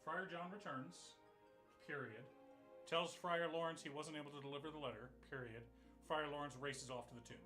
Friar John returns, period. Tells Friar Lawrence he wasn't able to deliver the letter, period. Friar Lawrence races off to the tomb.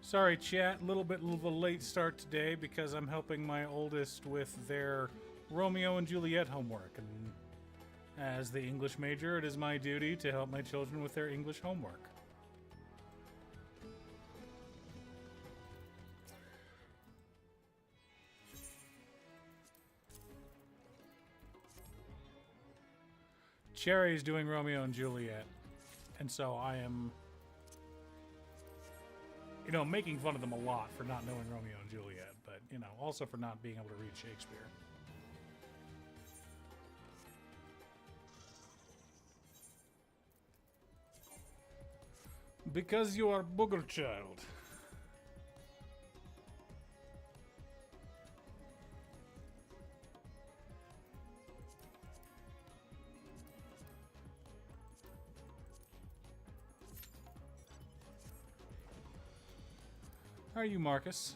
Sorry, chat. A little bit of a late start today because I'm helping my oldest with their Romeo and Juliet homework. And as the English major, it is my duty to help my children with their English homework. Cherry's doing Romeo and Juliet, and so I am, making fun of them a lot for not knowing Romeo and Juliet, but, also for not being able to read Shakespeare. Because you are booger child. How are you, Marcus?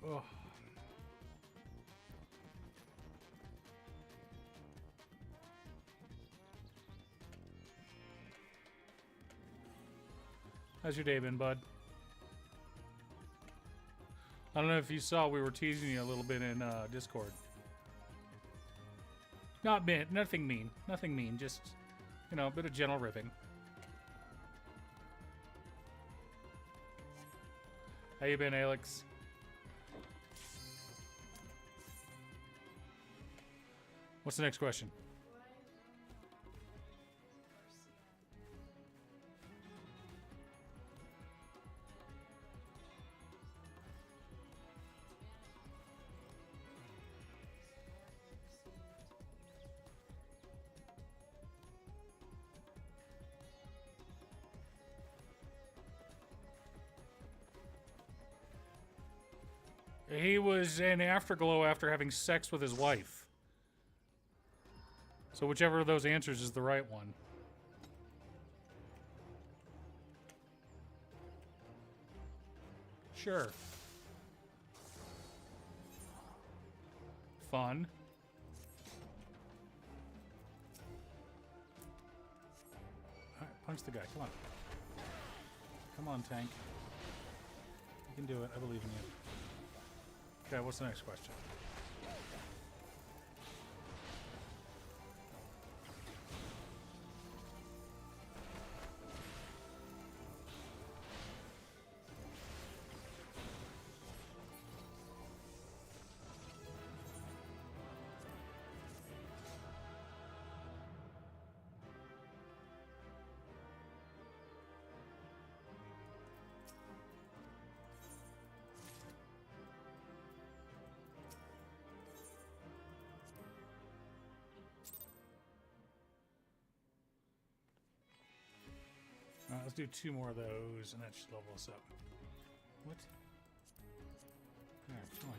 Oh. How's your day been, bud? I don't know if you saw, we were teasing you a little bit in Discord. Nothing mean. Just, a bit of gentle ribbing. How you been, Alex? What's the next question? He was in Afterglow after having sex with his wife. So whichever of those answers is the right one. Sure. Fun. Alright, punch the guy. Come on. Come on, tank. You can do it. I believe in you. Okay, what's the next question? Let's do 2 more of those, and that should level us up. What? Alright, fine.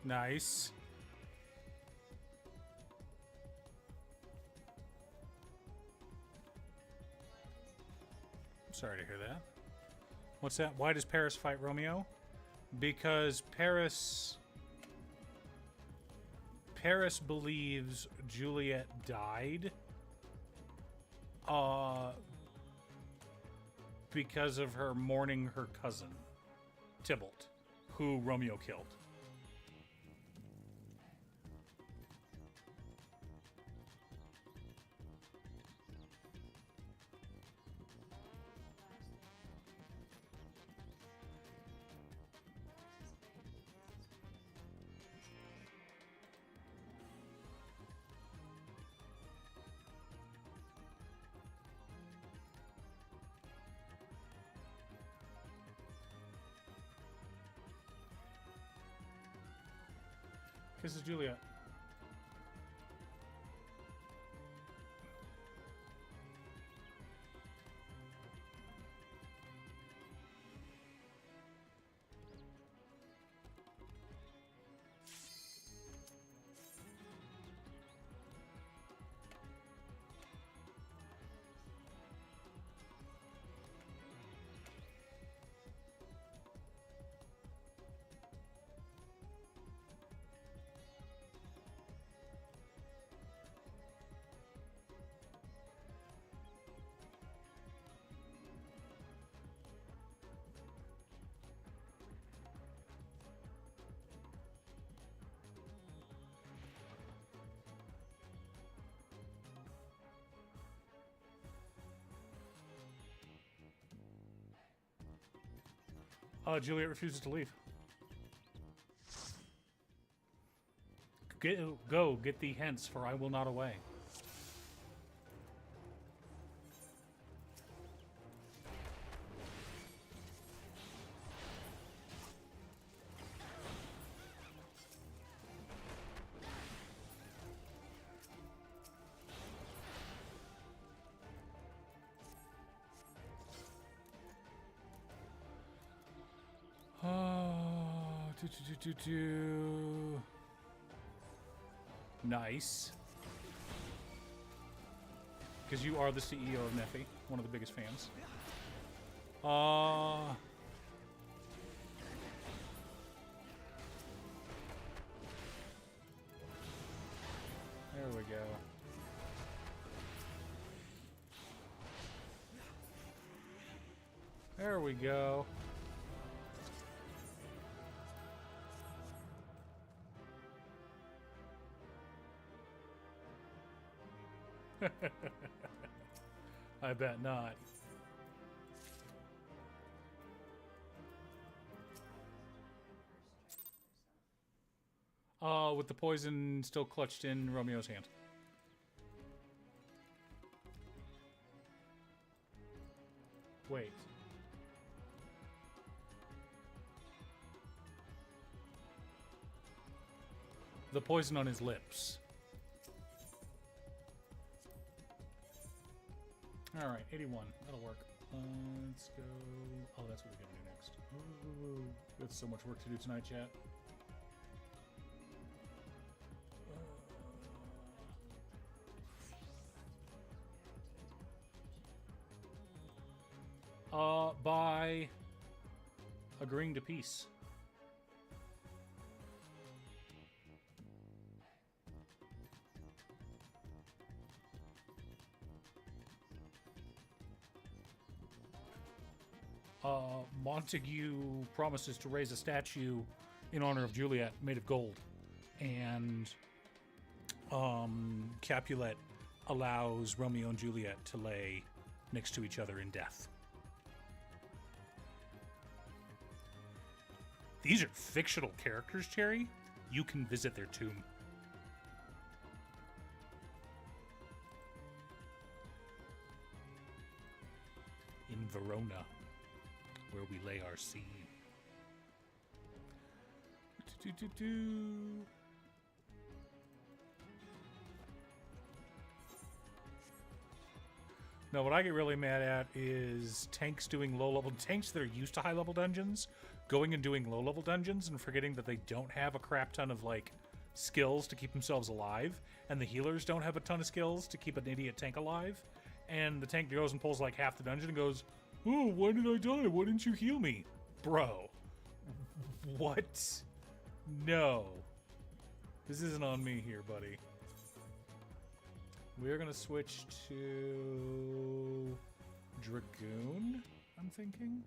Nice. I'm sorry to hear that. What's that? Why does Paris fight Romeo? Because Paris believes Juliet died because of her mourning her cousin, Tybalt, who Romeo killed. Kisses Juliet. Juliet refuses to leave. Go, get thee hence, for I will not away. Nice. Because you are the CEO of Neffy, one of the biggest fans. There we go. There we go. I bet not. With the poison still clutched in Romeo's hand. Wait. The poison on his lips. Alright, 81. That'll work. Let's go... Oh, that's what we're gonna do next. Ooh, that's so much work to do tonight, chat. By agreeing to peace. Montague promises to raise a statue in honor of Juliet made of gold. And Capulet allows Romeo and Juliet to lay next to each other in death. These are fictional characters, Cherry. You can visit their tomb. In Verona, where we lay our scene. No, what I get really mad at is tanks doing low-level... Tanks that are used to high-level dungeons going and doing low-level dungeons and forgetting that they don't have a crap ton of, like, skills to keep themselves alive, and the healers don't have a ton of skills to keep an idiot tank alive, and the tank goes and pulls, like, half the dungeon and goes, "Oh, why did I die? Why didn't you heal me?" Bro. What? No. This isn't on me here, buddy. We're gonna switch to Dragoon, I'm thinking.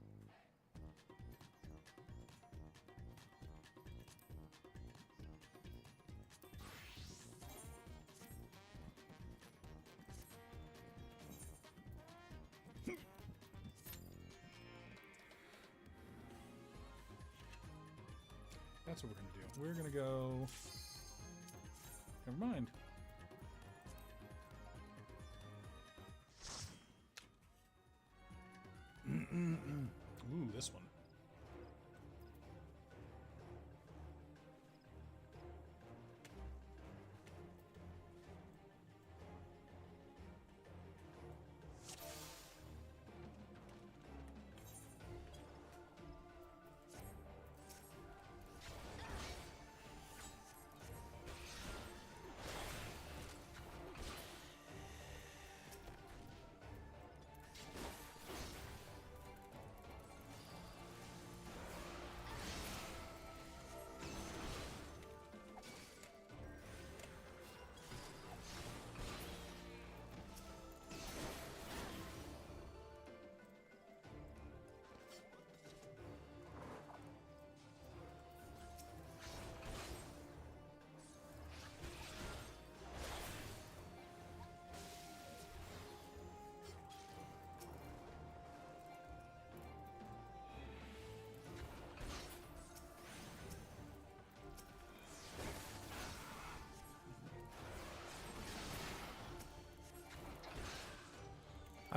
That's what we're gonna do. We're gonna go... Never mind. Ooh, this one.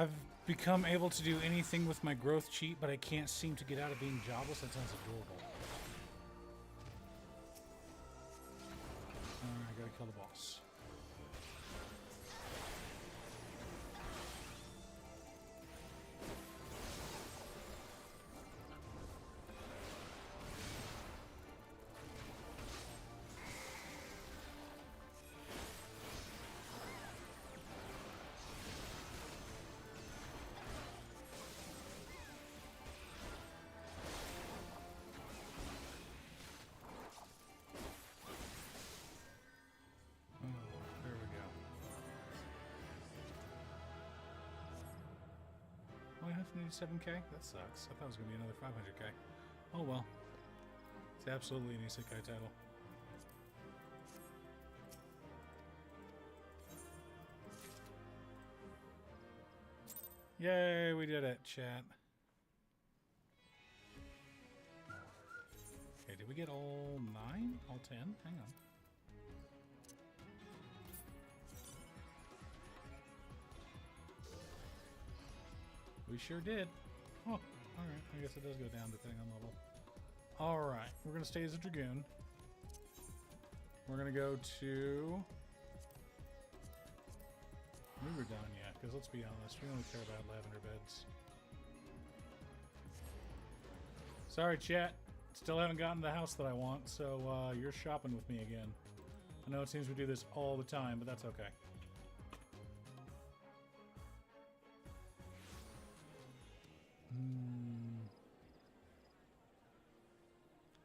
I've become able to do anything with my growth cheat, but I can't seem to get out of being jobless. That sounds adorable. Alright, I gotta kill the boss. Only 187k? That sucks. I thought it was going to be another 500k. Oh well. It's absolutely an isekai title. Yay, we did it, chat. Okay, did we get all 9? All 10? Hang on. We sure did. Oh, alright. I guess it does go down depending on level. Alright, we're going to stay as a Dragoon. We're going to go to... We were done yet, because let's be honest, we only care about lavender beds. Sorry, chat. Still haven't gotten the house that I want, so you're shopping with me again. I know it seems we do this all the time, but that's okay.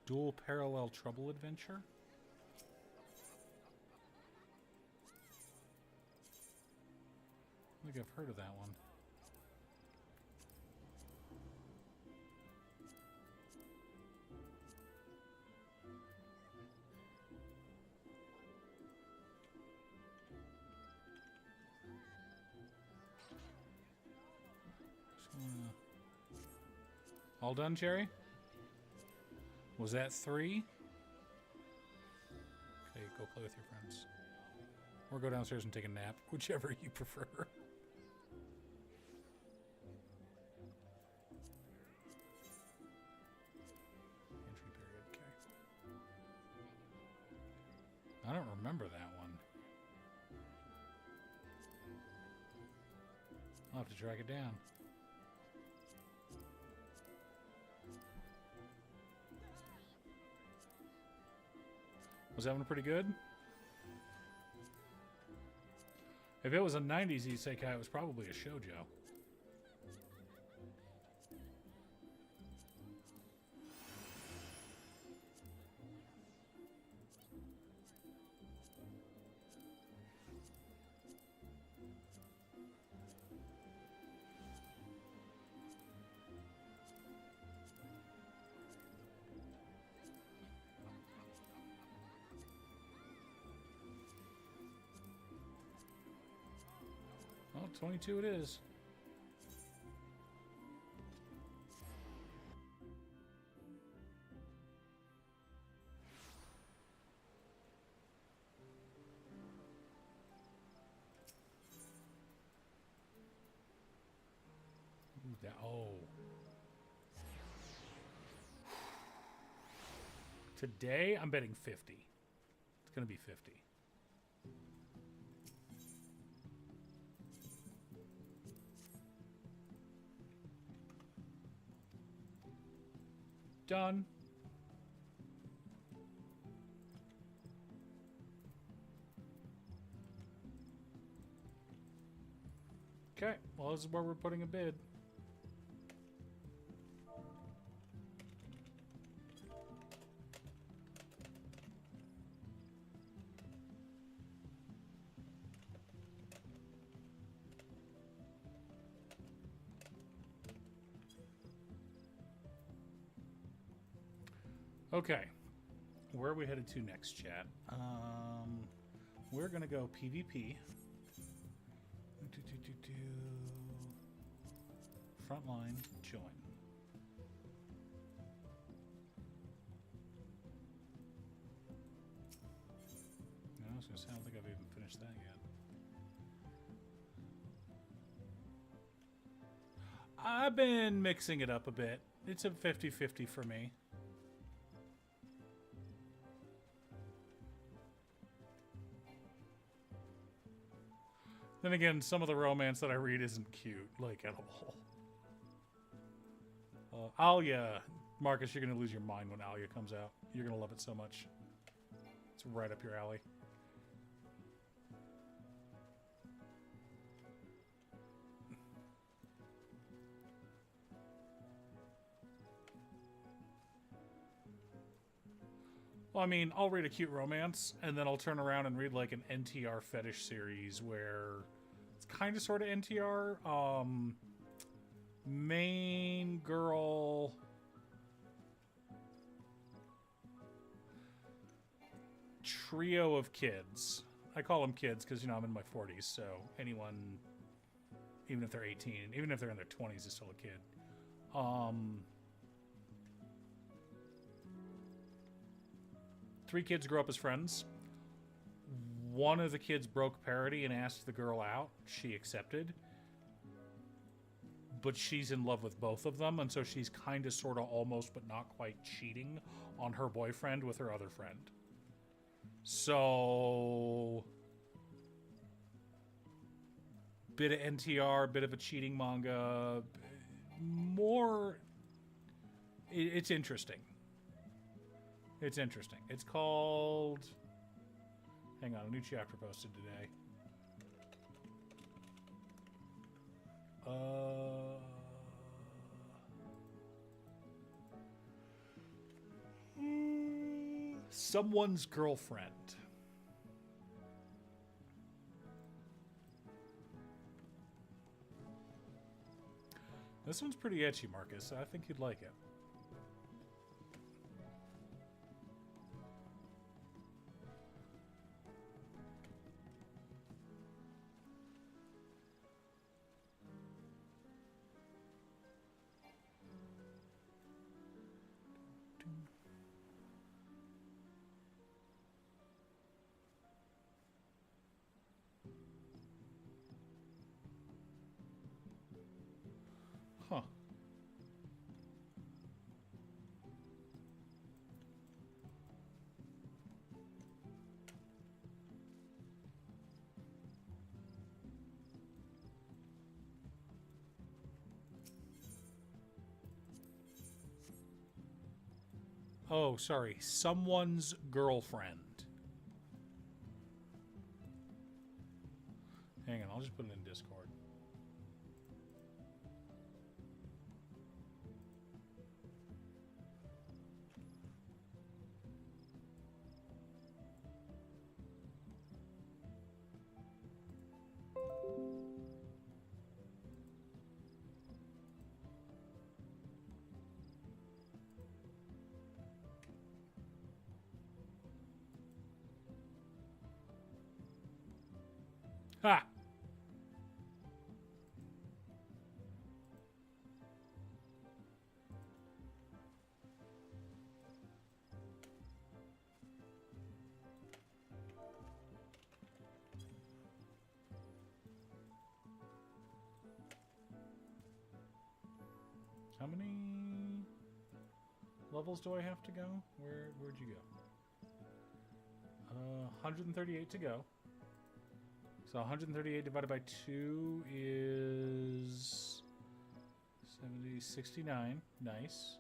Dual Parallel Trouble Adventure? I think I've heard of that one. All done, Cherry? Was that 3? Okay, go play with your friends. Or go downstairs and take a nap, whichever you prefer. Entry period, okay. I don't remember that one. I'll have to track it down. Was that one pretty good? If it was a 90s isekai, it was probably a shoujo. Well, 22 it is. Ooh, that, oh. Today, I'm betting 50. It's going to be 50. Done. Okay, well, this is where we're putting a bid. Okay, where are we headed to next, chat? We're gonna go PvP. Frontline, join. No, I was gonna say, I don't think I've even finished that yet. I've been mixing it up a bit. It's a 50-50 for me. Then again, some of the romance that I read isn't cute, like, at all. Alia. Marcus, you're going to lose your mind when Alia comes out. You're going to love it so much. It's right up your alley. Well, I mean, I'll read a cute romance, and then I'll turn around and read, like, an NTR fetish series where it's kind of sort of NTR. Main girl... trio of kids. I call them kids because, you know, I'm in my 40s, so anyone, even if they're 18, even if they're in their 20s, is still a kid. Three kids grew up as friends. One of the kids broke parity and asked the girl out. She accepted. But she's in love with both of them, and so she's kind of, sort of, almost, but not quite cheating on her boyfriend with her other friend. So, bit of NTR, bit of a cheating manga. More, it's interesting. It's interesting. It's called, hang on, a new chapter posted today. Someone's Girlfriend. This one's pretty etchy, Marcus. I think you'd like it. Huh. Oh, sorry. Someone's Girlfriend. Hang on, I'll just put it in Discord. Ha! How many levels do I have to go? Where'd you go? 138 to go. So 138 divided by 2 is 70, 69. Nice.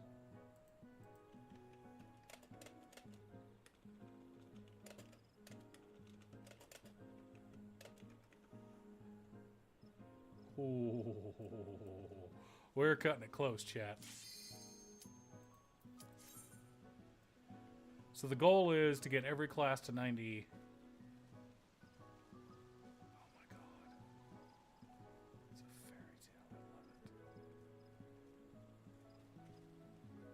Oh, we're cutting it close, chat. So the goal is to get every class to 90. Oh my god. It's a fairy tale. I love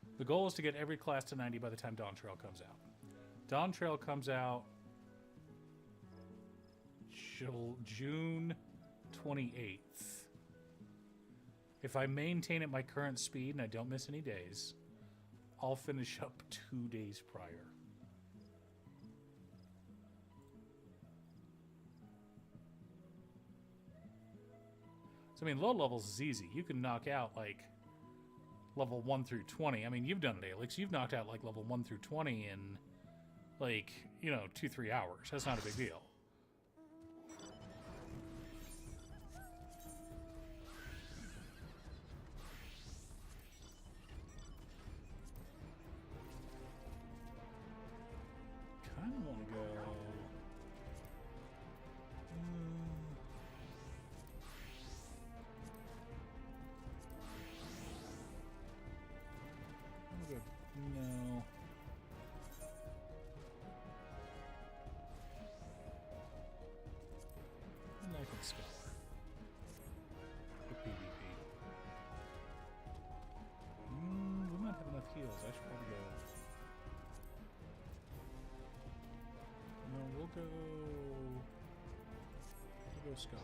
it. The goal is to get every class to 90 by the time Dawntrail comes out. Dawntrail comes out June 28th. If I maintain at my current speed and I don't miss any days, I'll finish up 2 days prior. So, I mean, low levels is easy. You can knock out, like, level 1 through 20. I mean, you've done it, Alex. You've knocked out, like, level 1 through 20 in, like, 2-3 hours. That's not a big deal. Kind of want to go... No. Knife and Scholar. For PvP. We might have enough heals. I should probably go... No, we'll go Scholar.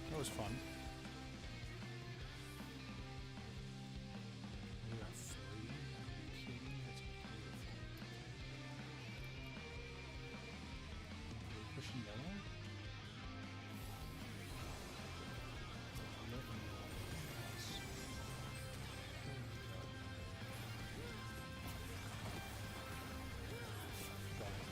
That was fun. We got 3. Are you kidding me? That's beautiful. Are we pushing yellow? Let me know. Yes. There we go. Got it.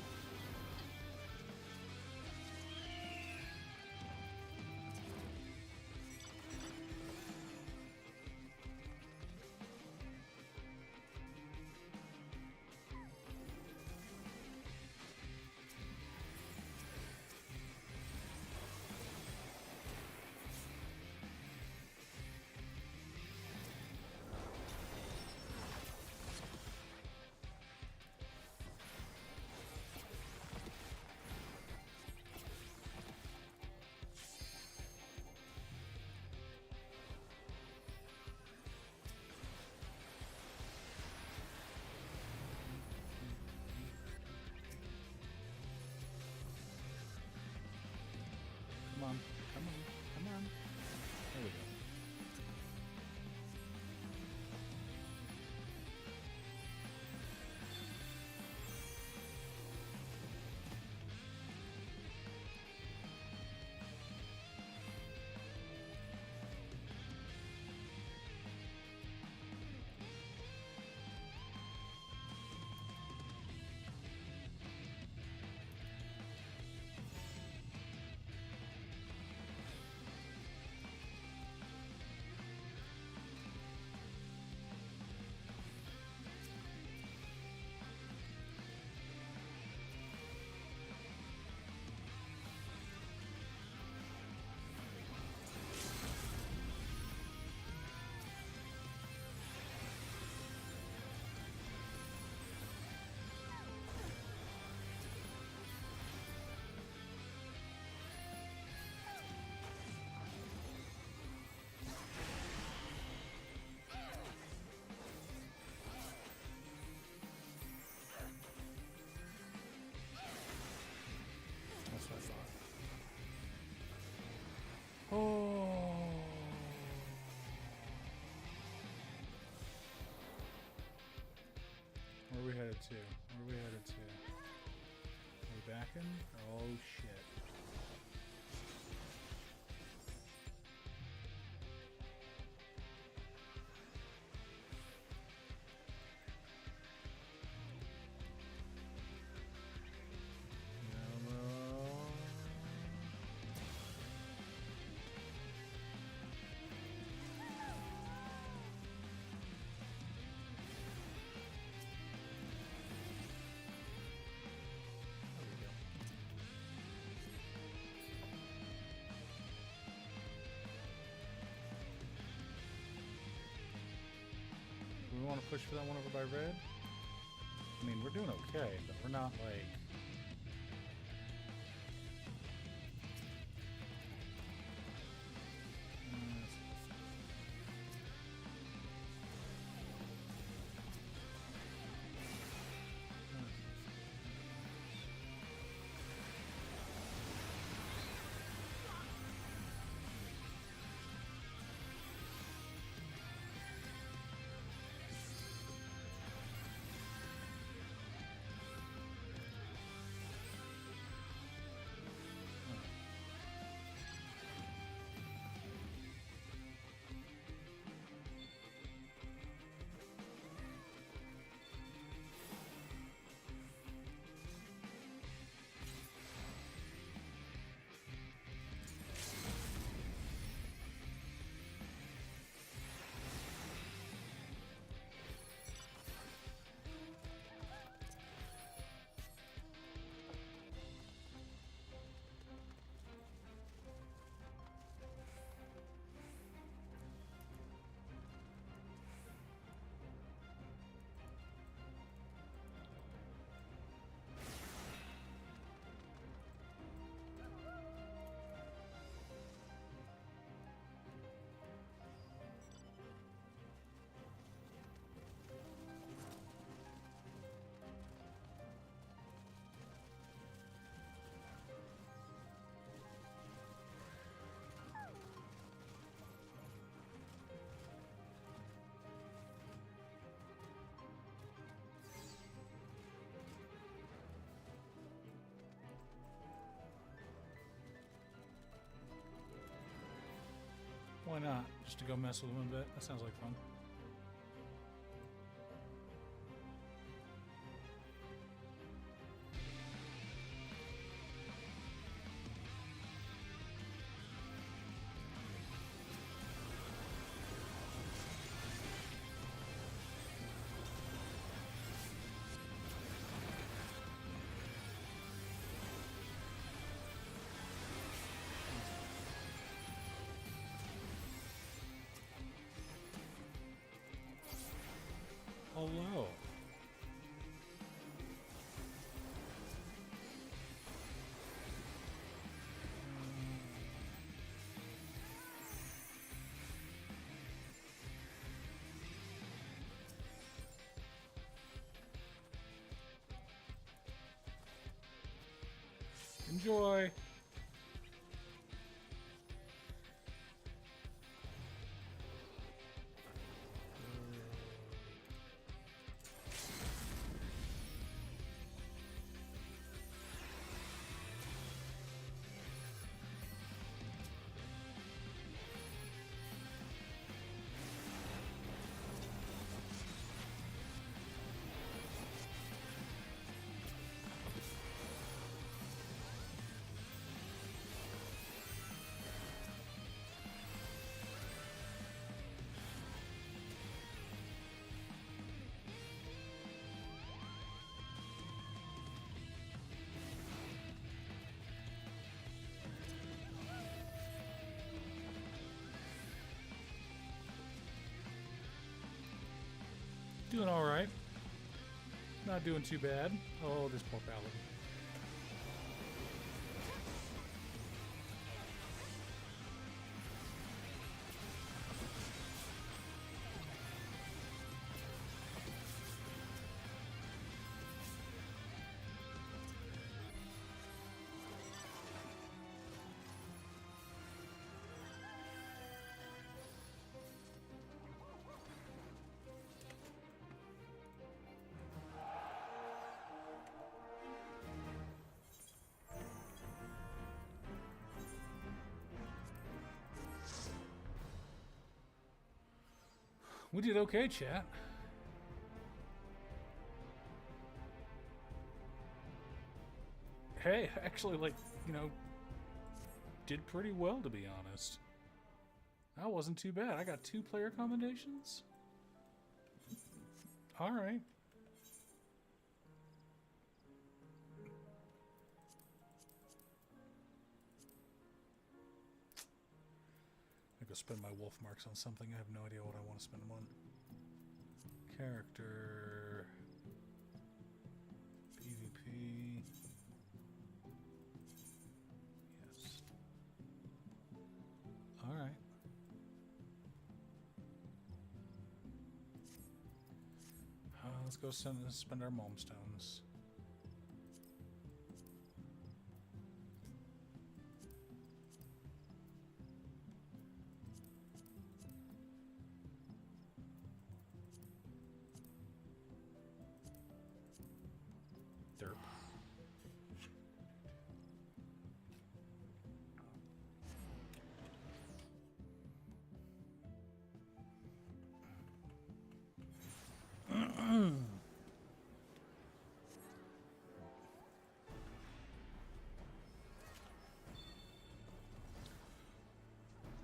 Come on, come on, come on. There we go. That's what I thought. Oh. Where are we headed to? Where are we headed to? Are we backing? Oh shit. want to push for that one over by red? I mean, we're doing okay, but we're not like... Why not? Just to go mess with him a bit. That sounds like fun. Hello. Enjoy. Doing all right. Not doing too bad. Oh, this poor ballad. We did okay, chat. Hey, actually, like, you know, did pretty well, to be honest. That wasn't too bad. I got 2 player commendations. All right. I go spend my wolf marks on something. I have no idea what I want to spend them on. Character. PvP. Yes. Alright. Let's go spend our Mom Stones. Derp.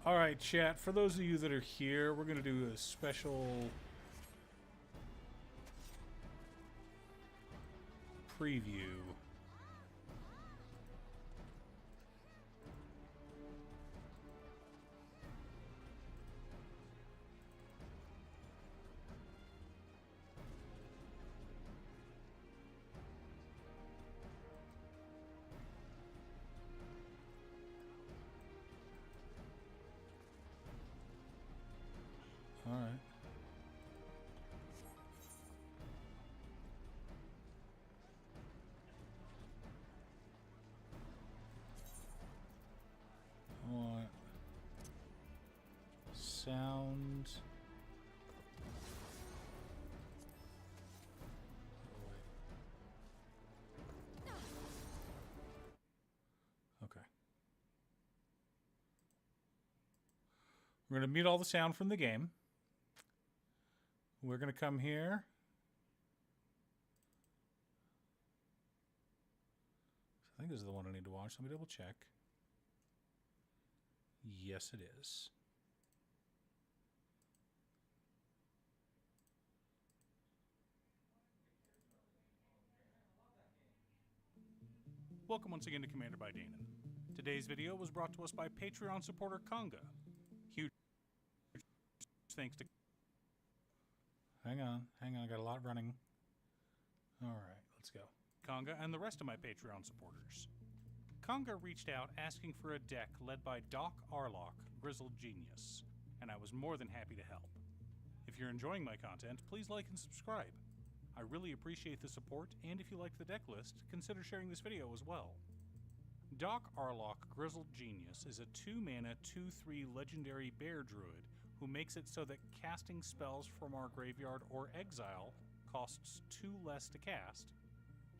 All right, chat. For those of you that are here, we're going to do a special preview. All right. I want sound. Okay. We're going to mute all the sound from the game. We're going to come here. I think this is the one I need to watch. Let me double check. Yes, it is. Welcome once again to Commander by Danon. Today's video was brought to us by Patreon supporter Conga. Huge thanks to... Hang on, I got a lot running. All right, let's go. Conga and the rest of my Patreon supporters. Conga reached out asking for a deck led by Doc Arlock, Grizzled Genius, and I was more than happy to help. If you're enjoying my content, please like and subscribe. I really appreciate the support, and if you liked the deck list, consider sharing this video as well. Doc Arlock, Grizzled Genius is a 2-mana, 2/3 legendary bear druid who makes it so that casting spells from our graveyard or exile costs 2 less to cast,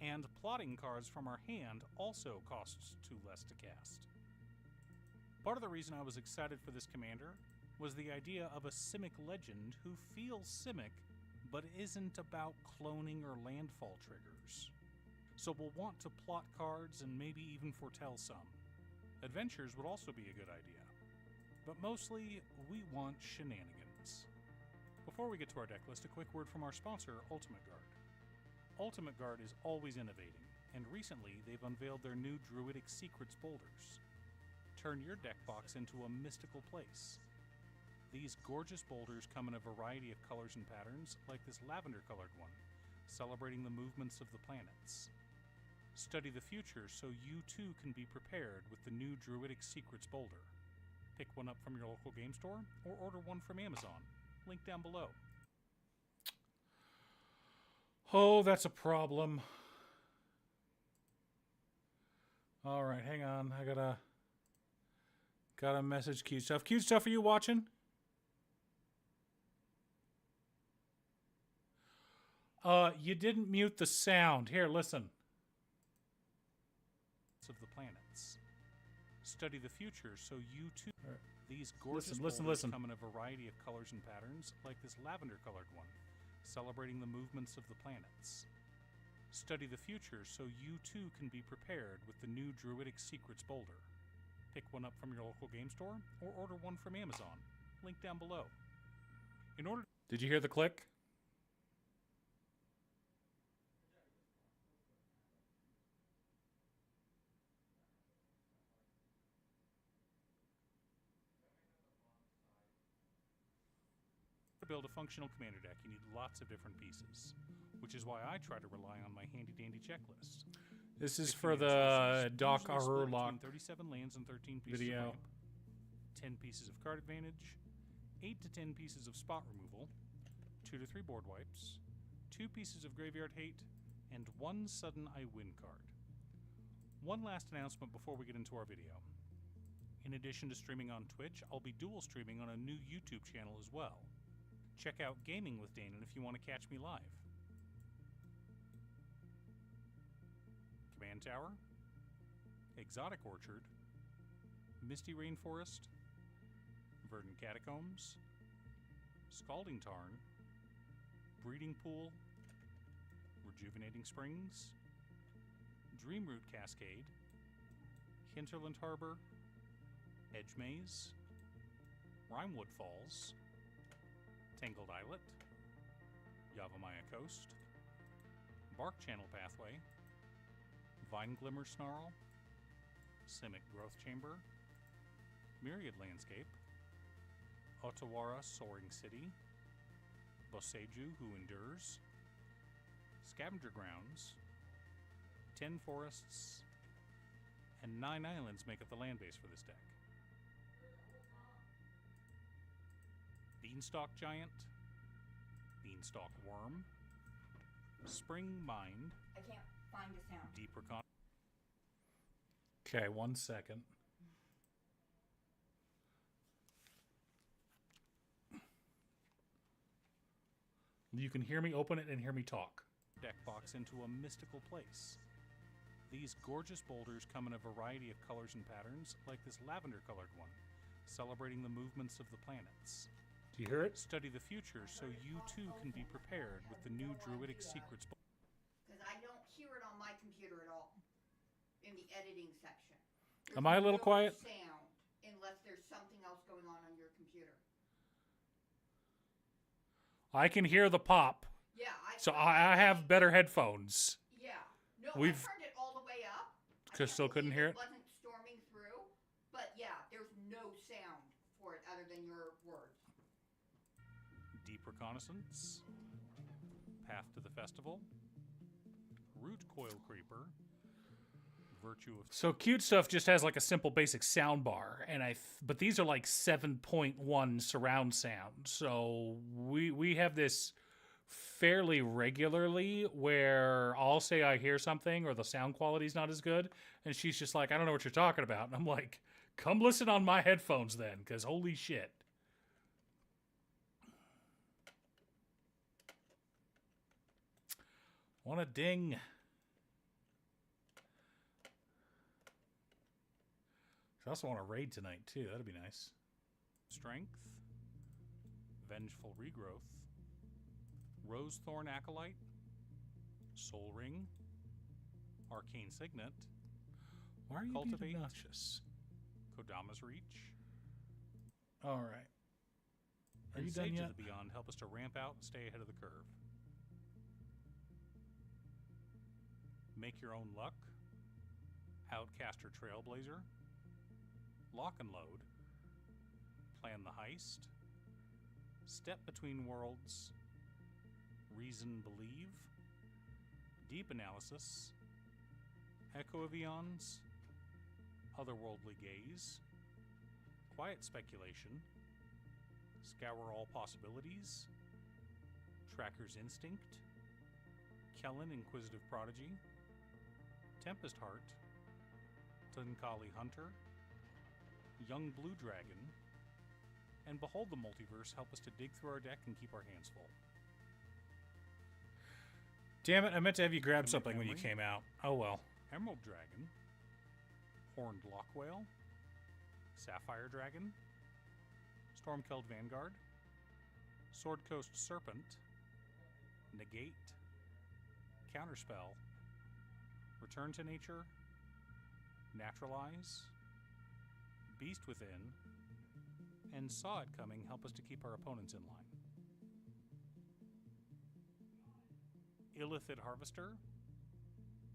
and plotting cards from our hand also costs 2 less to cast. Part of the reason I was excited for this commander was the idea of a Simic legend who feels Simic but isn't about cloning or landfall triggers. So we'll want to plot cards and maybe even foretell some. Adventures would also be a good idea. But mostly, we want shenanigans. Before we get to our deck list, a quick word from our sponsor, Ultimate Guard. Ultimate Guard is always innovating, and recently they've unveiled their new Druidic Secrets boulders. Turn your deck box into a mystical place. These gorgeous boulders come in a variety of colors and patterns, like this lavender-colored one, celebrating the movements of the planets. Study the future so you too can be prepared with the new Druidic Secrets boulder. Pick one up from your local game store, or order one from Amazon. Link down below. Oh, that's a problem. All right, hang on. I gotta message Cute Stuff. Cute Stuff, are you watching? You didn't mute the sound. Here, listen. Of the planets. Study the future so you too. These gorgeous boulders come in a variety of colors and patterns, like this lavender-colored one, celebrating the movements of the planets. Study the future so you too can be prepared with the new Druidic Secrets boulder. Pick one up from your local game store, or order one from Amazon. Link down below. In order. Did you hear the click? build a functional commander deck, you need lots of different pieces, which is why I try to rely on my handy-dandy checklist. This is for the Doc Arurlock 37 lands and 13 pieces video. Of ramp, 10 pieces of card advantage, 8 to 10 pieces of spot removal, 2 to 3 board wipes, 2 pieces of graveyard hate, and 1 sudden I win card. One last announcement before we get into our video. In addition to streaming on Twitch, I'll be dual streaming on a new YouTube channel as well. Check out Gaming with Danon if you want to catch me live. Command Tower, Exotic Orchard, Misty Rainforest, Verdant Catacombs, Scalding Tarn, Breeding Pool, Rejuvenating Springs, Dreamroot Cascade, Hinterland Harbor, Edge Maze, Rimewood Falls, Tangled Islet, Yavimaya Coast, Bark Channel Pathway, Vine Glimmer Snarl, Simic Growth Chamber, Myriad Landscape, Otawara Soaring City, Boseju Who Endures, Scavenger Grounds, 10 forests, and 9 islands make up the land base for this deck. Beanstalk Giant, Beanstalk Worm, Spring Mind. I can't find a sound. Deep Recon. Okay, 1 second. You can hear me open it and hear me talk. Deck box into a mystical place. These gorgeous boulders come in a variety of colors and patterns, like this lavender-colored one, celebrating the movements of the planets. Do you hear it? Study the future so you too can be prepared with the new Druidic Secrets. Because I don't hear it on my computer at all in the editing section. Am I a little quiet? Sound unless there's something else going on your computer. I can hear the pop. Yeah. So I have better headphones. Yeah. No, We've I turned it all the way up. Because still couldn't hear it? It wasn't storming through. But yeah, there's no sound for it other than your words. Deep Reconnaissance, Path to the Festival, Root Coil Creeper, Virtue of... So Cute Stuff just has like a simple basic sound bar, and but these are like 7.1 surround sound. So we have this fairly regularly where I'll say I hear something or the sound quality's not as good, and she's just like, I don't know what you're talking about. And I'm like, come listen on my headphones then, because holy shit. Want a ding. I also want to raid tonight, too. That'd be nice. Strength. Vengeful Regrowth. Rosethorn Acolyte. Soul Ring. Arcane Signet. Why are you Cultivate, being obnoxious? Kodama's Reach. All right. Are you done yet? Sage of the Beyond help us to ramp out and stay ahead of the curve. Make Your Own Luck, Outcaster Trailblazer, Lock and Load, Plan the Heist, Step Between Worlds, Reason Believe, Deep Analysis, Echo of Eons, Otherworldly Gaze, Quiet Speculation, Scour All Possibilities, Tracker's Instinct, Kellen Inquisitive Prodigy, Tempest Heart, Tunkali Hunter, Young Blue Dragon, and Behold the Multiverse help us to dig through our deck and keep our hands full. Damn it, I meant to have you grab something when you came out. Oh well. Emerald Dragon, Horned Lockwhale, Sapphire Dragon, Stormkeld Vanguard, Sword Coast Serpent, Negate, Counterspell, Return to Nature, Naturalize, Beast Within, and Saw It Coming help us to keep our opponents in line. Illithid Harvester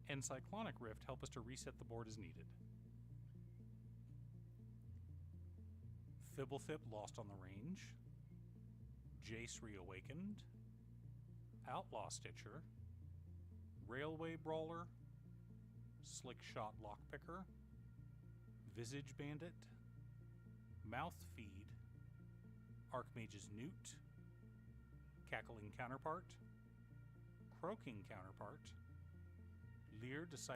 and Cyclonic Rift help us to reset the board as needed. Fibblethip Lost on the Range, Jace Reawakened, Outlaw Stitcher, Railway Brawler, Slick Shot Lockpicker, Visage Bandit, Mouth Feed, Archmage's Newt, Cackling Counterpart, Croaking Counterpart, Lear Disciple.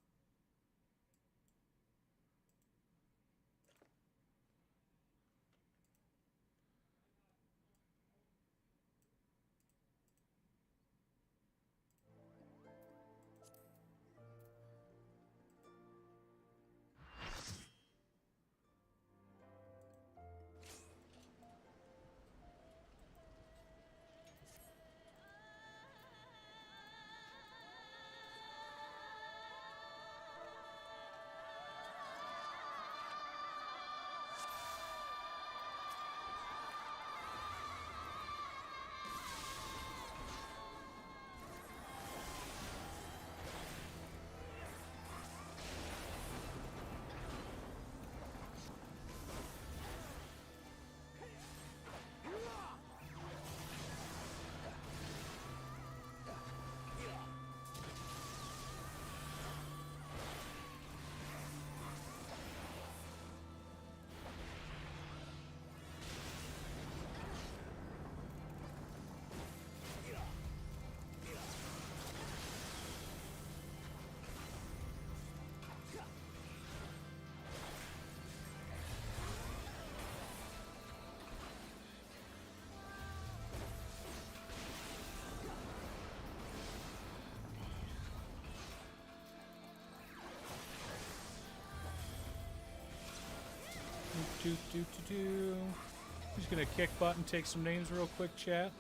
Just gonna kick butt and take some names real quick, chat.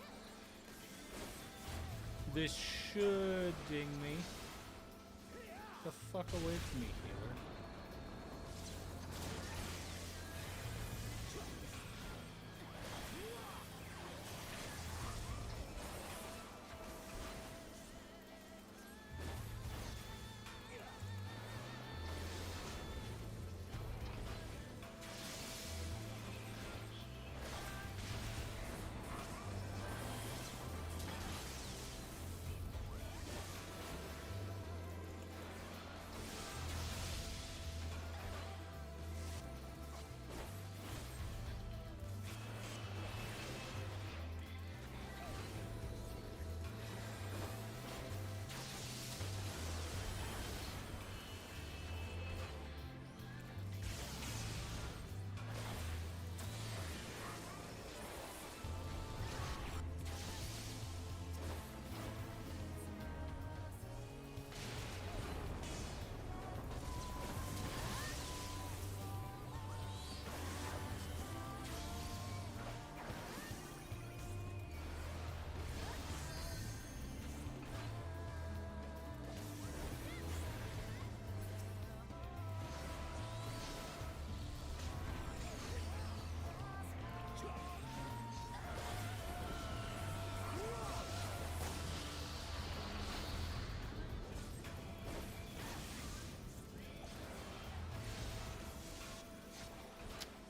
This should ding me. The fuck away from me, healer.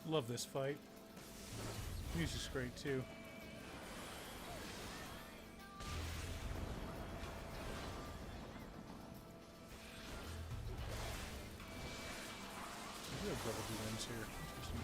Love this fight. Music's great too. We have double D-Limbs here. Interesting.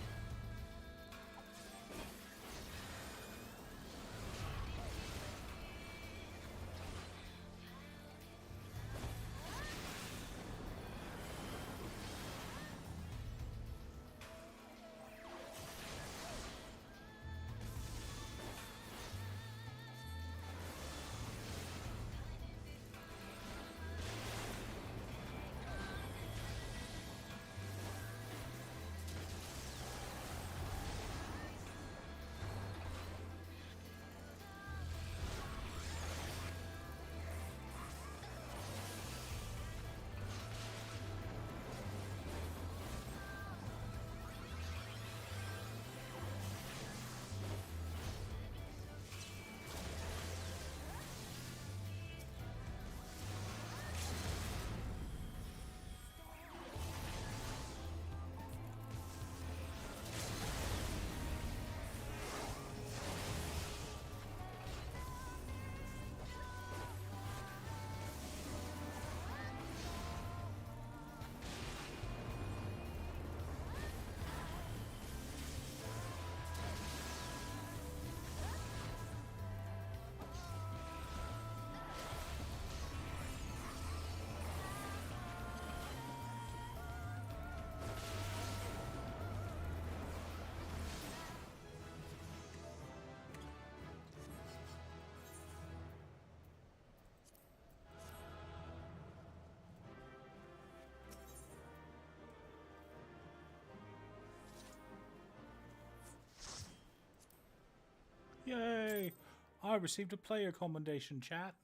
I received a player commendation, chat.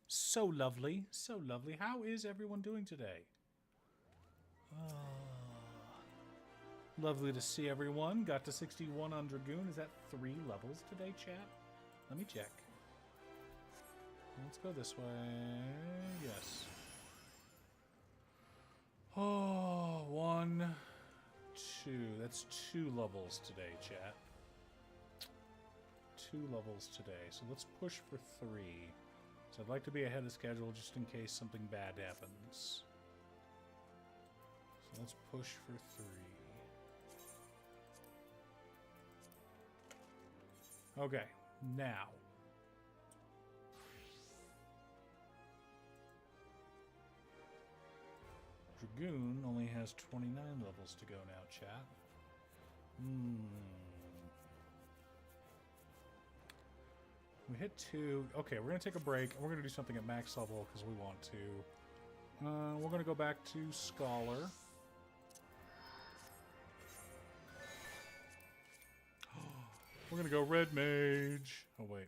So lovely, so lovely. How is everyone doing today? Lovely to see everyone. Got to 61 on Dragoon. Is that 3 levels today, chat? Let me check. Let's go this way. Yes. Oh, 1, 2. That's 2 levels today, chat. 2 levels today. So let's push for 3. So I'd like to be ahead of schedule just in case something bad happens. So let's push for 3. Okay, now. Dragoon only has 29 levels to go now, chat. We hit 2. Okay, we're going to take a break. We're going to do something at max level because we want to. We're going to go back to Scholar. We're going to go Red Mage. Oh, wait.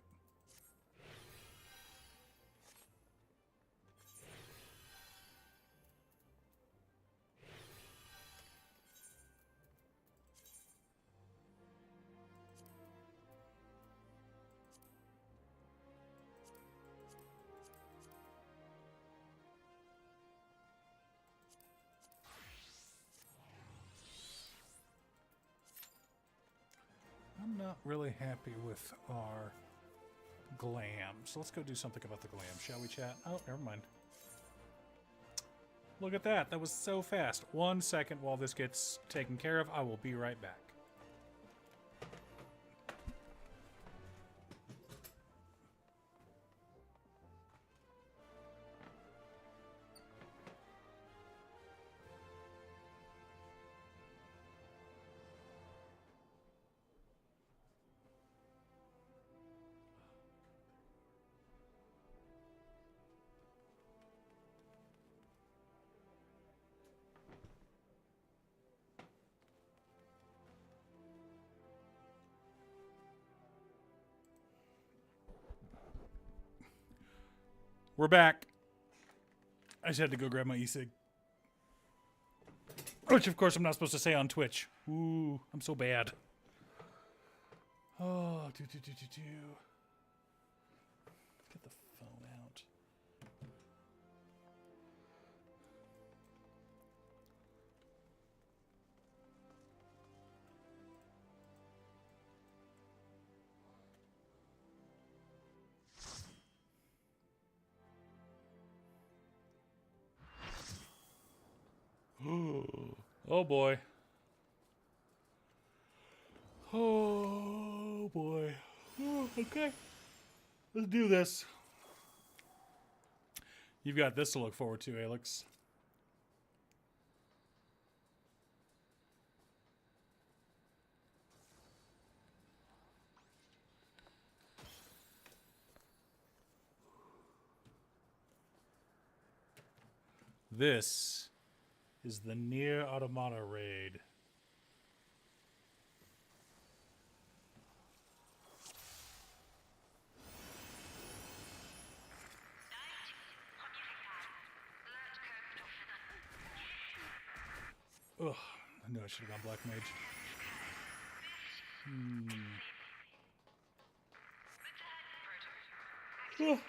I'm not really happy with our glam. So let's go do something about the glam, shall we, chat? Oh, never mind. Look at that. That was so fast. 1 second while this gets taken care of. I will be right back. We're back. I just had to go grab my e-cig. Which, of course, I'm not supposed to say on Twitch. Ooh, I'm so bad. Oh, Get the phone out. Oh boy. Oh boy. Oh, okay. Let's do this. You've got this to look forward to, Alex. This is the Nier Automata raid. Ugh, I knew I should have gone Black Mage. Ugh.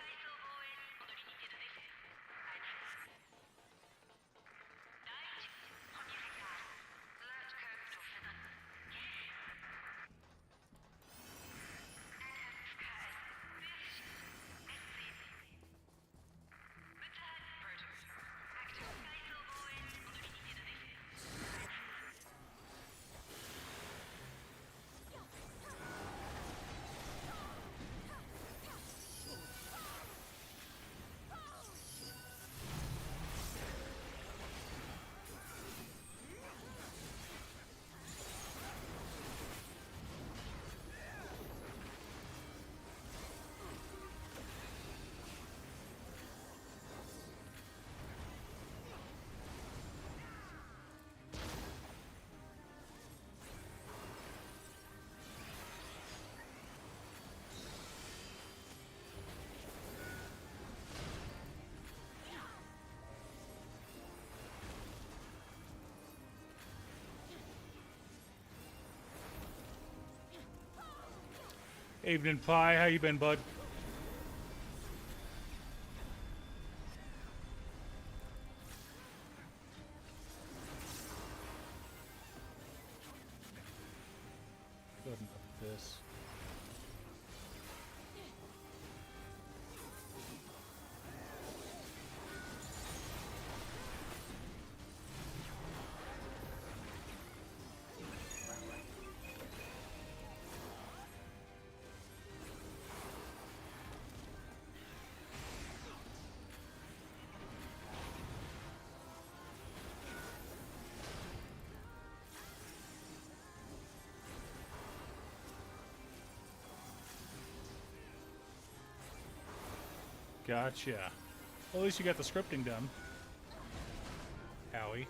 Evening, Pie. How you been, bud? Go ahead and put this. Gotcha. Well, at least you got the scripting done. Howie.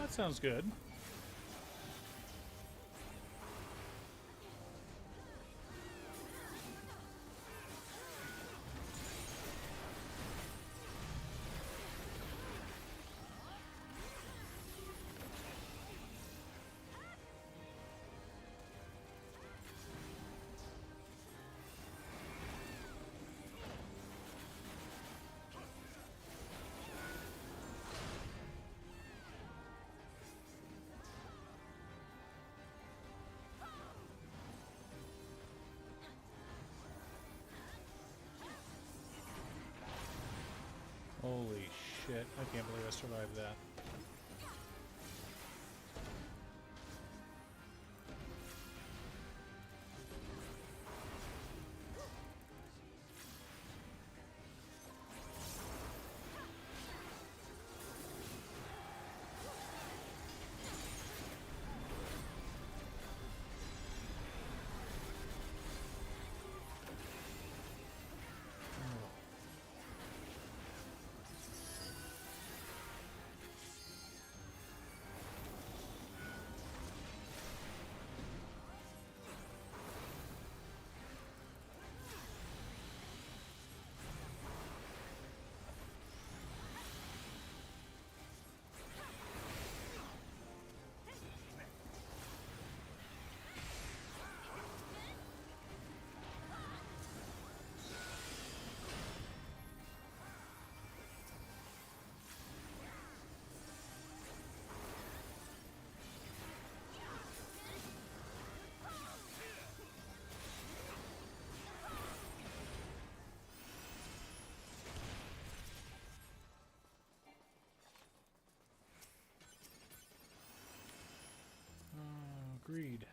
That sounds good. Holy shit, I can't believe I survived that. Greed.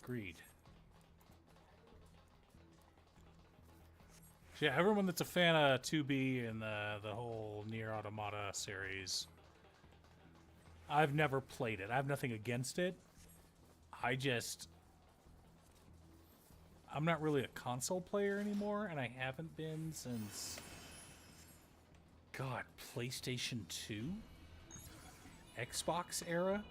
Greed. Yeah, everyone that's a fan of 2B and the whole Nier Automata series, I've never played it. I have nothing against it. I'm not really a console player anymore, and I haven't been since, God, PlayStation 2? Xbox era?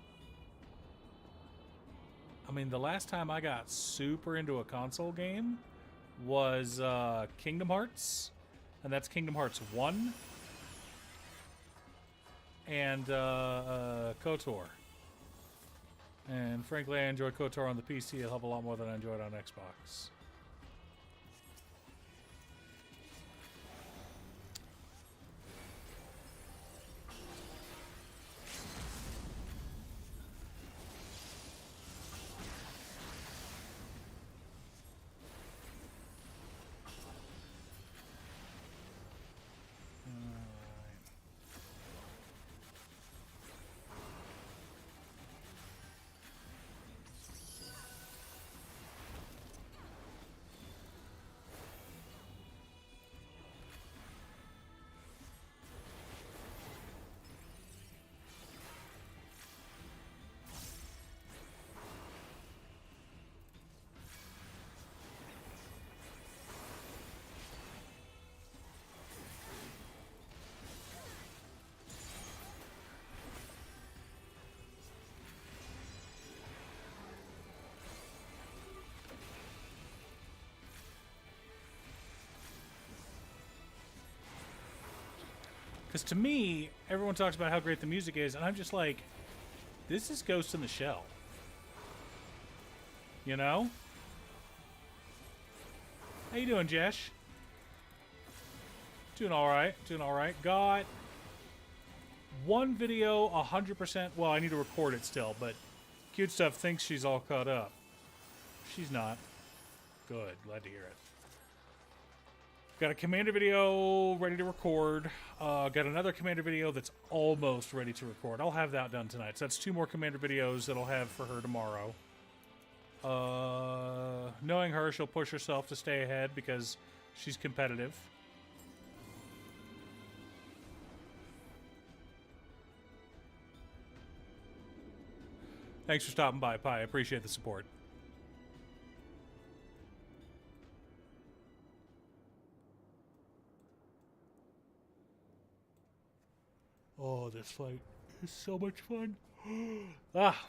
I mean, the last time I got super into a console game was Kingdom Hearts, and that's Kingdom Hearts 1 and KOTOR. And frankly, I enjoy KOTOR on the PC a hell of a lot more than I enjoyed on Xbox. Because to me, everyone talks about how great the music is, and I'm just like, this is Ghost in the Shell. You know? How you doing, Jesh? Doing all right. Doing all right. Got one video 100%. Well, I need to record it still, but Cute Stuff thinks she's all caught up. She's not. Good. Glad to hear it. Got a Commander video ready to record. Got another Commander video that's almost ready to record. I'll have that done tonight. So that's 2 more Commander videos that I'll have for her tomorrow. Knowing her, she'll push herself to stay ahead because she's competitive. Thanks for stopping by, Pi. I appreciate the support. Oh, this fight is so much fun. Ah.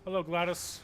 Hello, Gladys.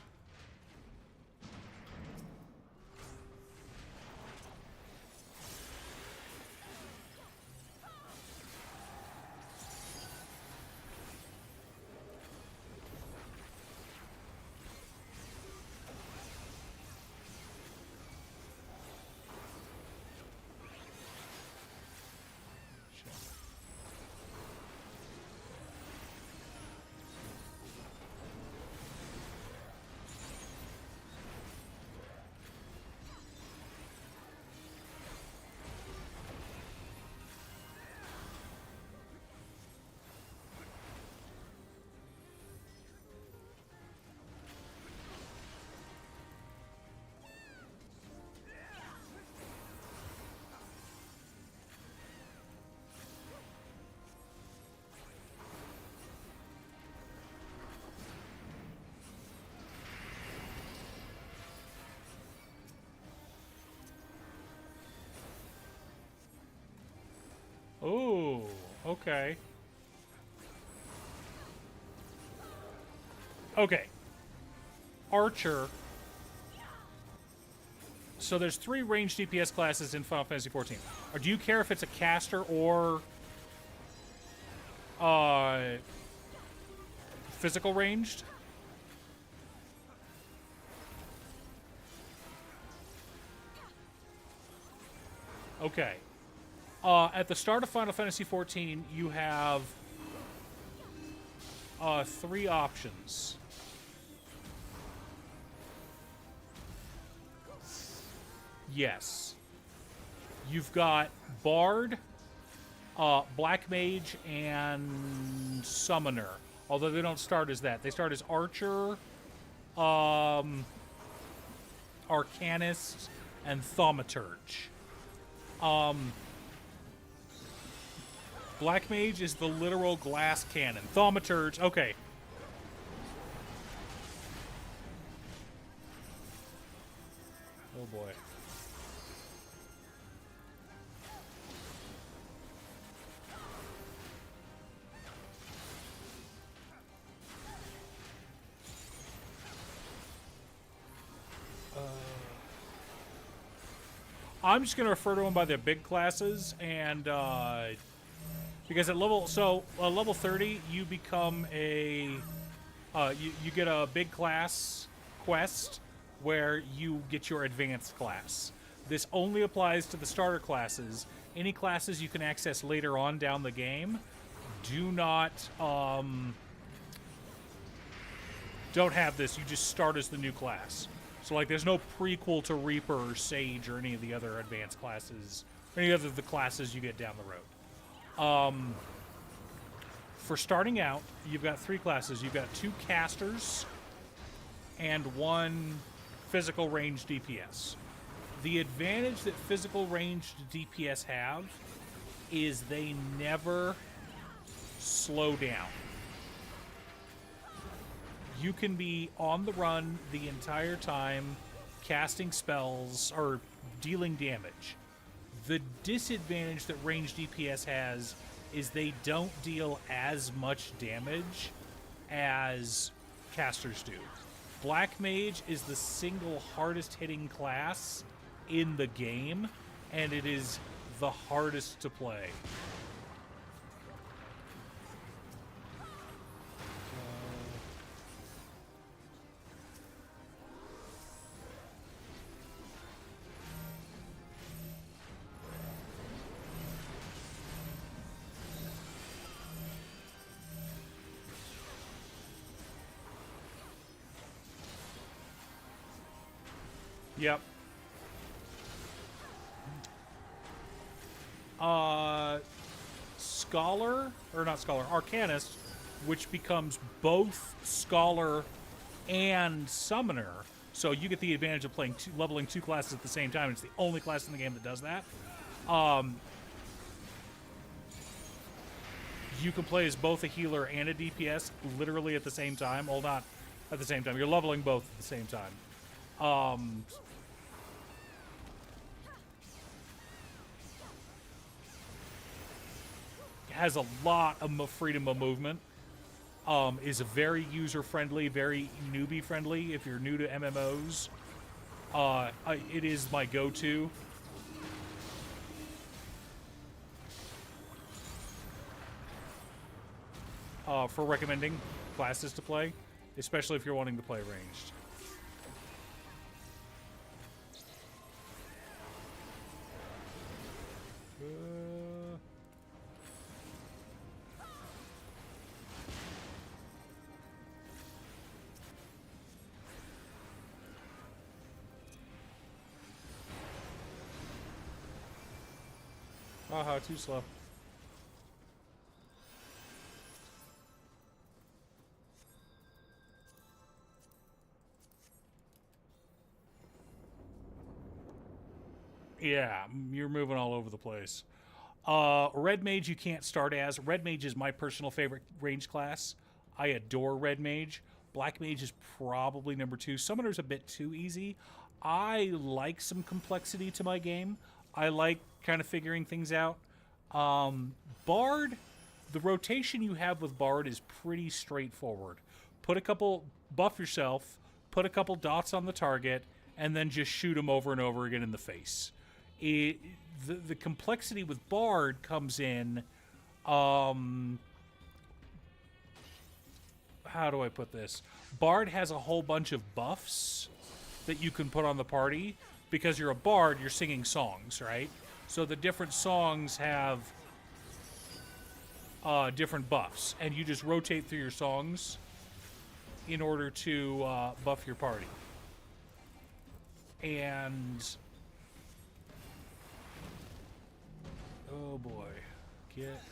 Oh, okay. Okay. Archer. So there's 3 ranged DPS classes in Final Fantasy XIV. Or do you care if it's a caster or physical ranged? Okay. At the start of Final Fantasy XIV, you have 3 options. Yes. You've got Bard, Black Mage, and Summoner. Although they don't start as that. They start as Archer, Arcanist, and Thaumaturge. Black Mage is the literal glass cannon. Thaumaturge, okay. Oh boy. I'm just going to refer to them by their big classes, and because at level 30 you become a you get a big class quest where you get your advanced class. This only applies to the starter classes. Any classes you can access later on down the game do not don't have this. You just start as the new class. So, like, there's no prequel to Reaper or Sage or any of the other advanced classes, or any other of the classes you get down the road. For starting out, you've got 3 classes. You've got 2 casters and 1 physical ranged DPS. The advantage that physical ranged DPS have is they never slow down. You can be on the run the entire time, casting spells or dealing damage. The disadvantage that ranged DPS has is they don't deal as much damage as casters do. Black Mage is the single hardest hitting class in the game, and it is the hardest to play. Yep. Arcanist, which becomes both Scholar and Summoner. So you get the advantage of playing leveling 2 classes at the same time. It's the only class in the game that does that. You can play as both a healer and a DPS literally at the same time. Well, not at the same time. You're leveling both at the same time. Has a lot of freedom of movement. Is very user-friendly, very newbie-friendly if you're new to MMOs. It is my go-to. For recommending classes to play, especially if you're wanting to play ranged. Too slow. Yeah, you're moving all over the place. Red Mage you can't start as. Red Mage is my personal favorite range class. I adore Red Mage. Black Mage is probably number 2. Summoner's a bit too easy. I like some complexity to my game. I like kind of figuring things out. Bard, the rotation you have with Bard is pretty straightforward. Buff yourself, put a couple dots on the target, and then just shoot them over and over again in the face. The complexity with Bard comes in, how do I put this? Bard has a whole bunch of buffs that you can put on the party. Because you're a bard, you're singing songs, right? So the different songs have different buffs, and you just rotate through your songs in order to buff your party. And oh boy, get.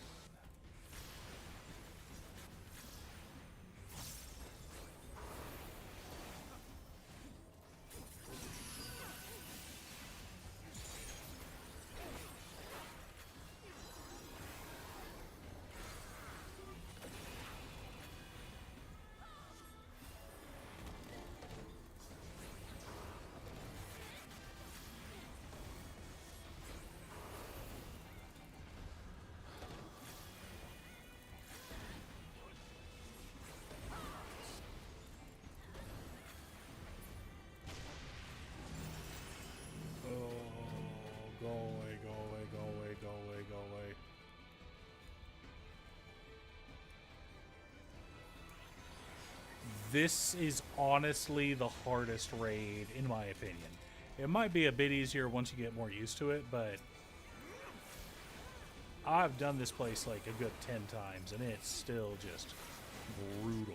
This is honestly the hardest raid, in my opinion. It might be a bit easier once you get more used to it, but I've done this place like a good 10 times, and it's still just brutal.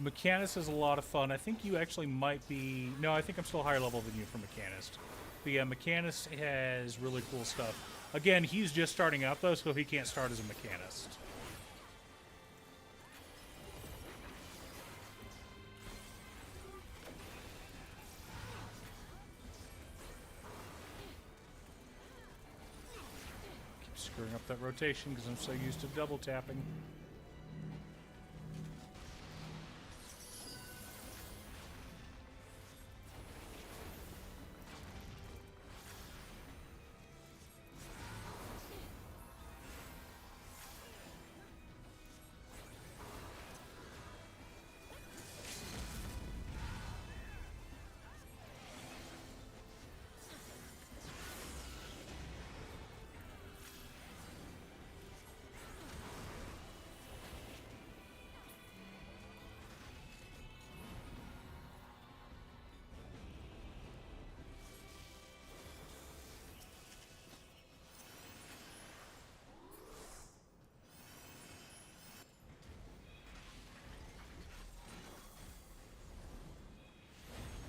Mechanist is a lot of fun. I think you actually might be... No, I think I'm still higher level than you for Mechanist. But yeah, Mechanist has really cool stuff. Again, he's just starting out, though, so he can't start as a Mechanist. Keep screwing up that rotation because I'm so used to double tapping.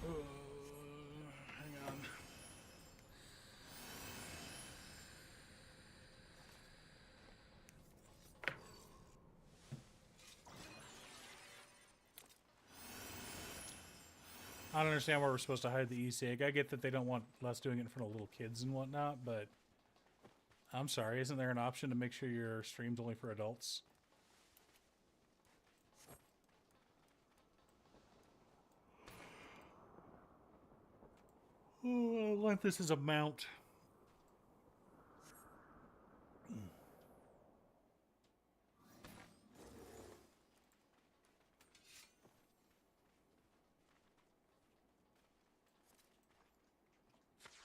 Hang on. I don't understand why we're supposed to hide the Easter egg. I get that they don't want us doing it in front of little kids and whatnot, but I'm sorry, isn't there an option to make sure your stream's only for adults? Oh, I want this as a mount.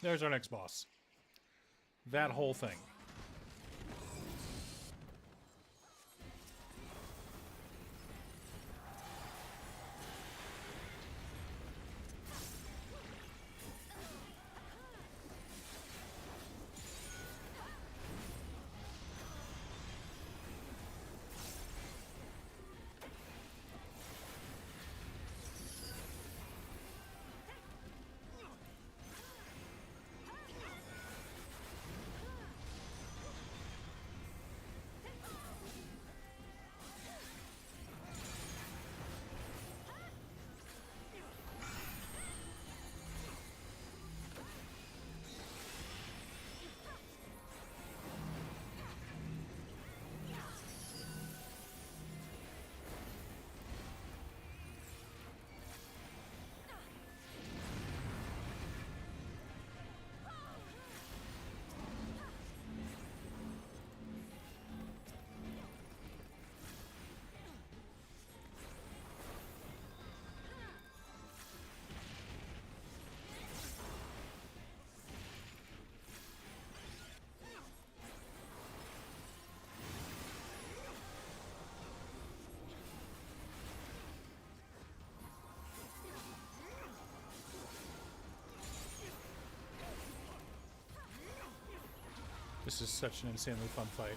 There's our next boss. That whole thing. This is such an insanely fun fight.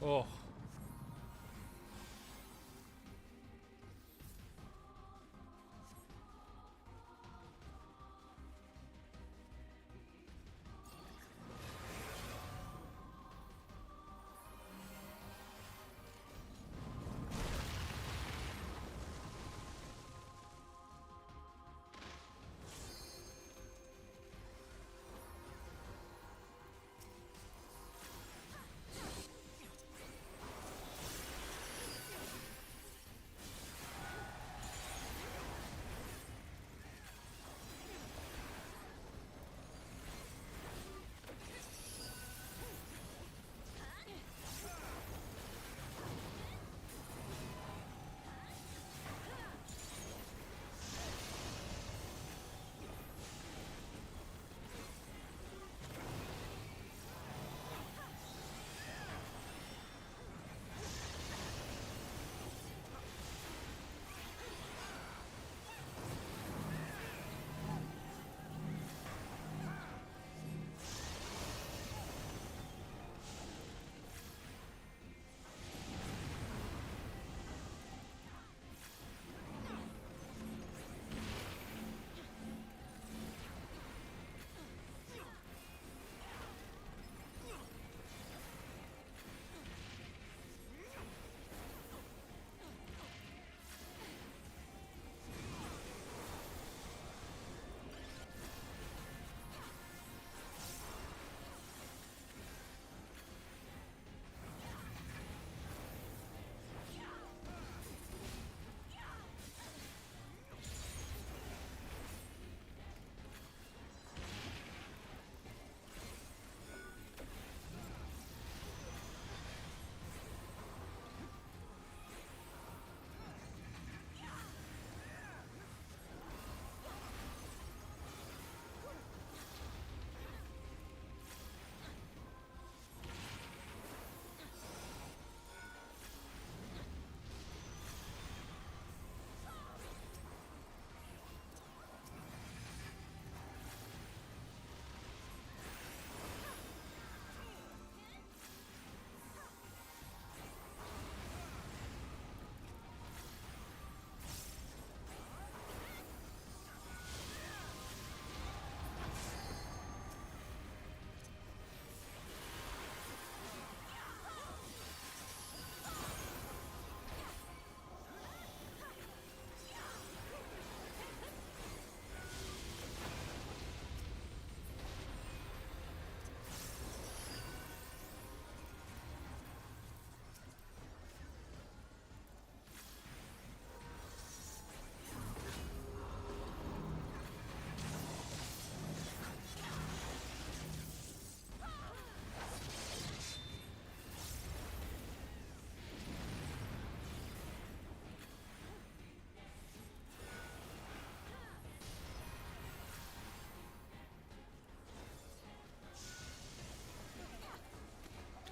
Oh.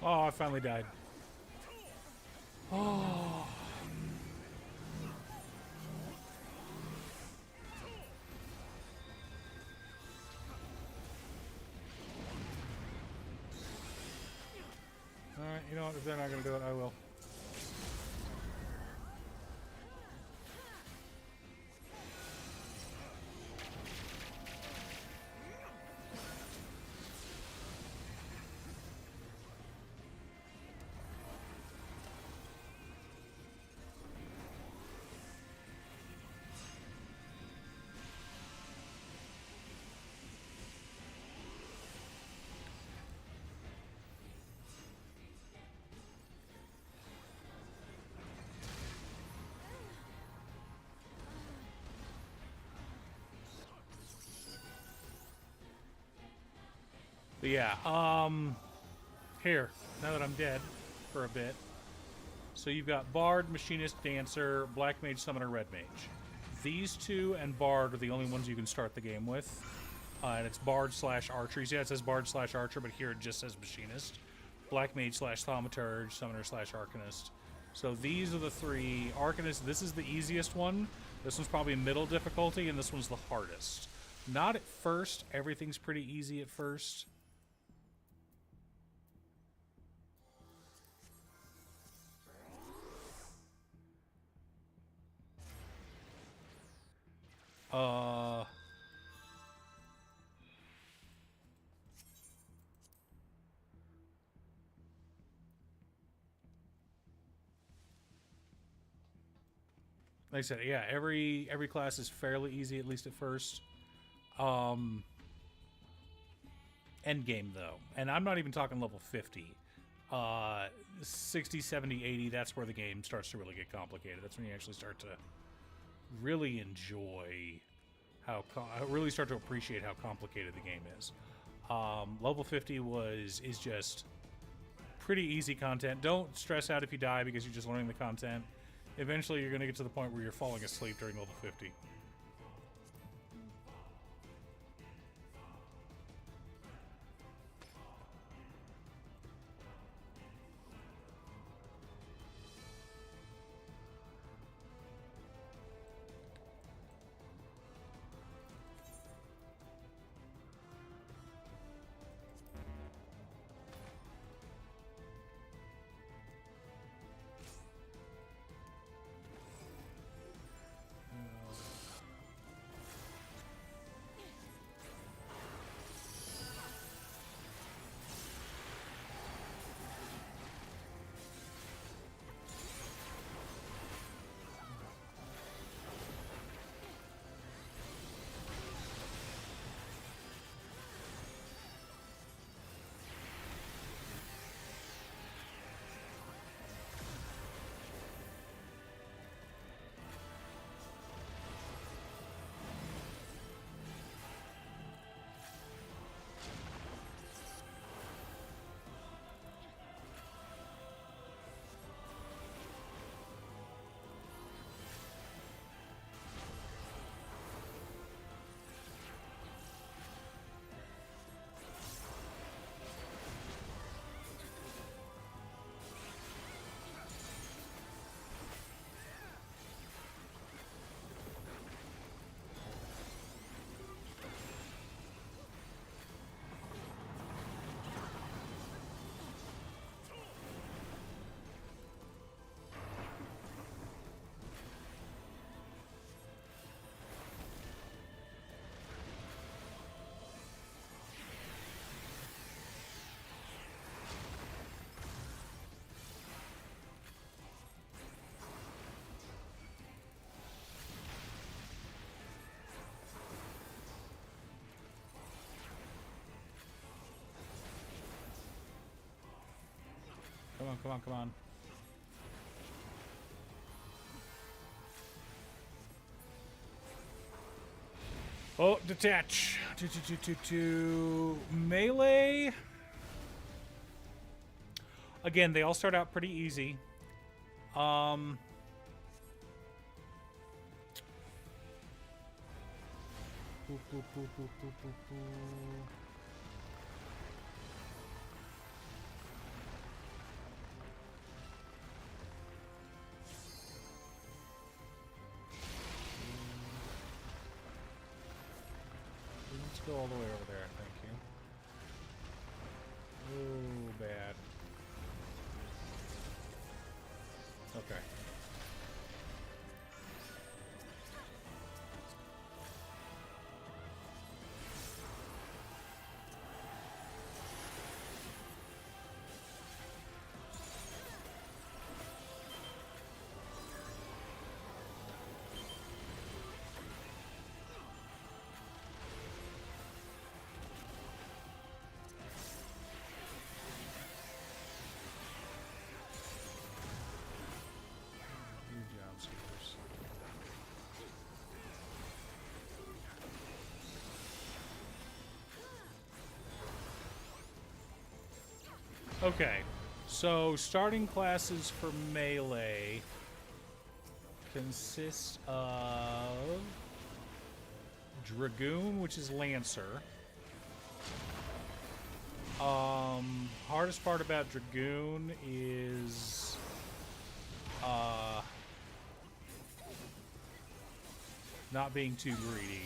Oh, I finally died. Oh. Alright, you know what? If they're not going to do it, I will. But yeah, here, now that I'm dead for a bit. So you've got Bard, Machinist, Dancer, Black Mage, Summoner, Red Mage. These two and Bard are the only ones you can start the game with. And it's Bard / Archer. Yeah, it says Bard / Archer, but here it just says Machinist. Black Mage / Thaumaturge, Summoner / Arcanist. So these are the three. Arcanist, this is the easiest one. This one's probably middle difficulty, and this one's the hardest. Not at first. Everything's pretty easy at first. Uh... Like I said, yeah, every class is fairly easy, at least at first. End game, though. And I'm not even talking level 50. 60, 70, 80, that's where the game starts to really get complicated. That's when you actually start to really enjoy really start to appreciate how complicated the game is. Level 50 is just pretty easy content. Don't stress out if you die because you're just learning the content. Eventually, you're going to get to the point where you're falling asleep during level 50. Come on, come on, come on. Oh, detach. Melee. Again, they all start out pretty easy. Let's go all the way over there, thank you. Oh, bad. Okay. Okay, so starting classes for melee consist of Dragoon, which is Lancer. Hardest part about Dragoon is not being too greedy.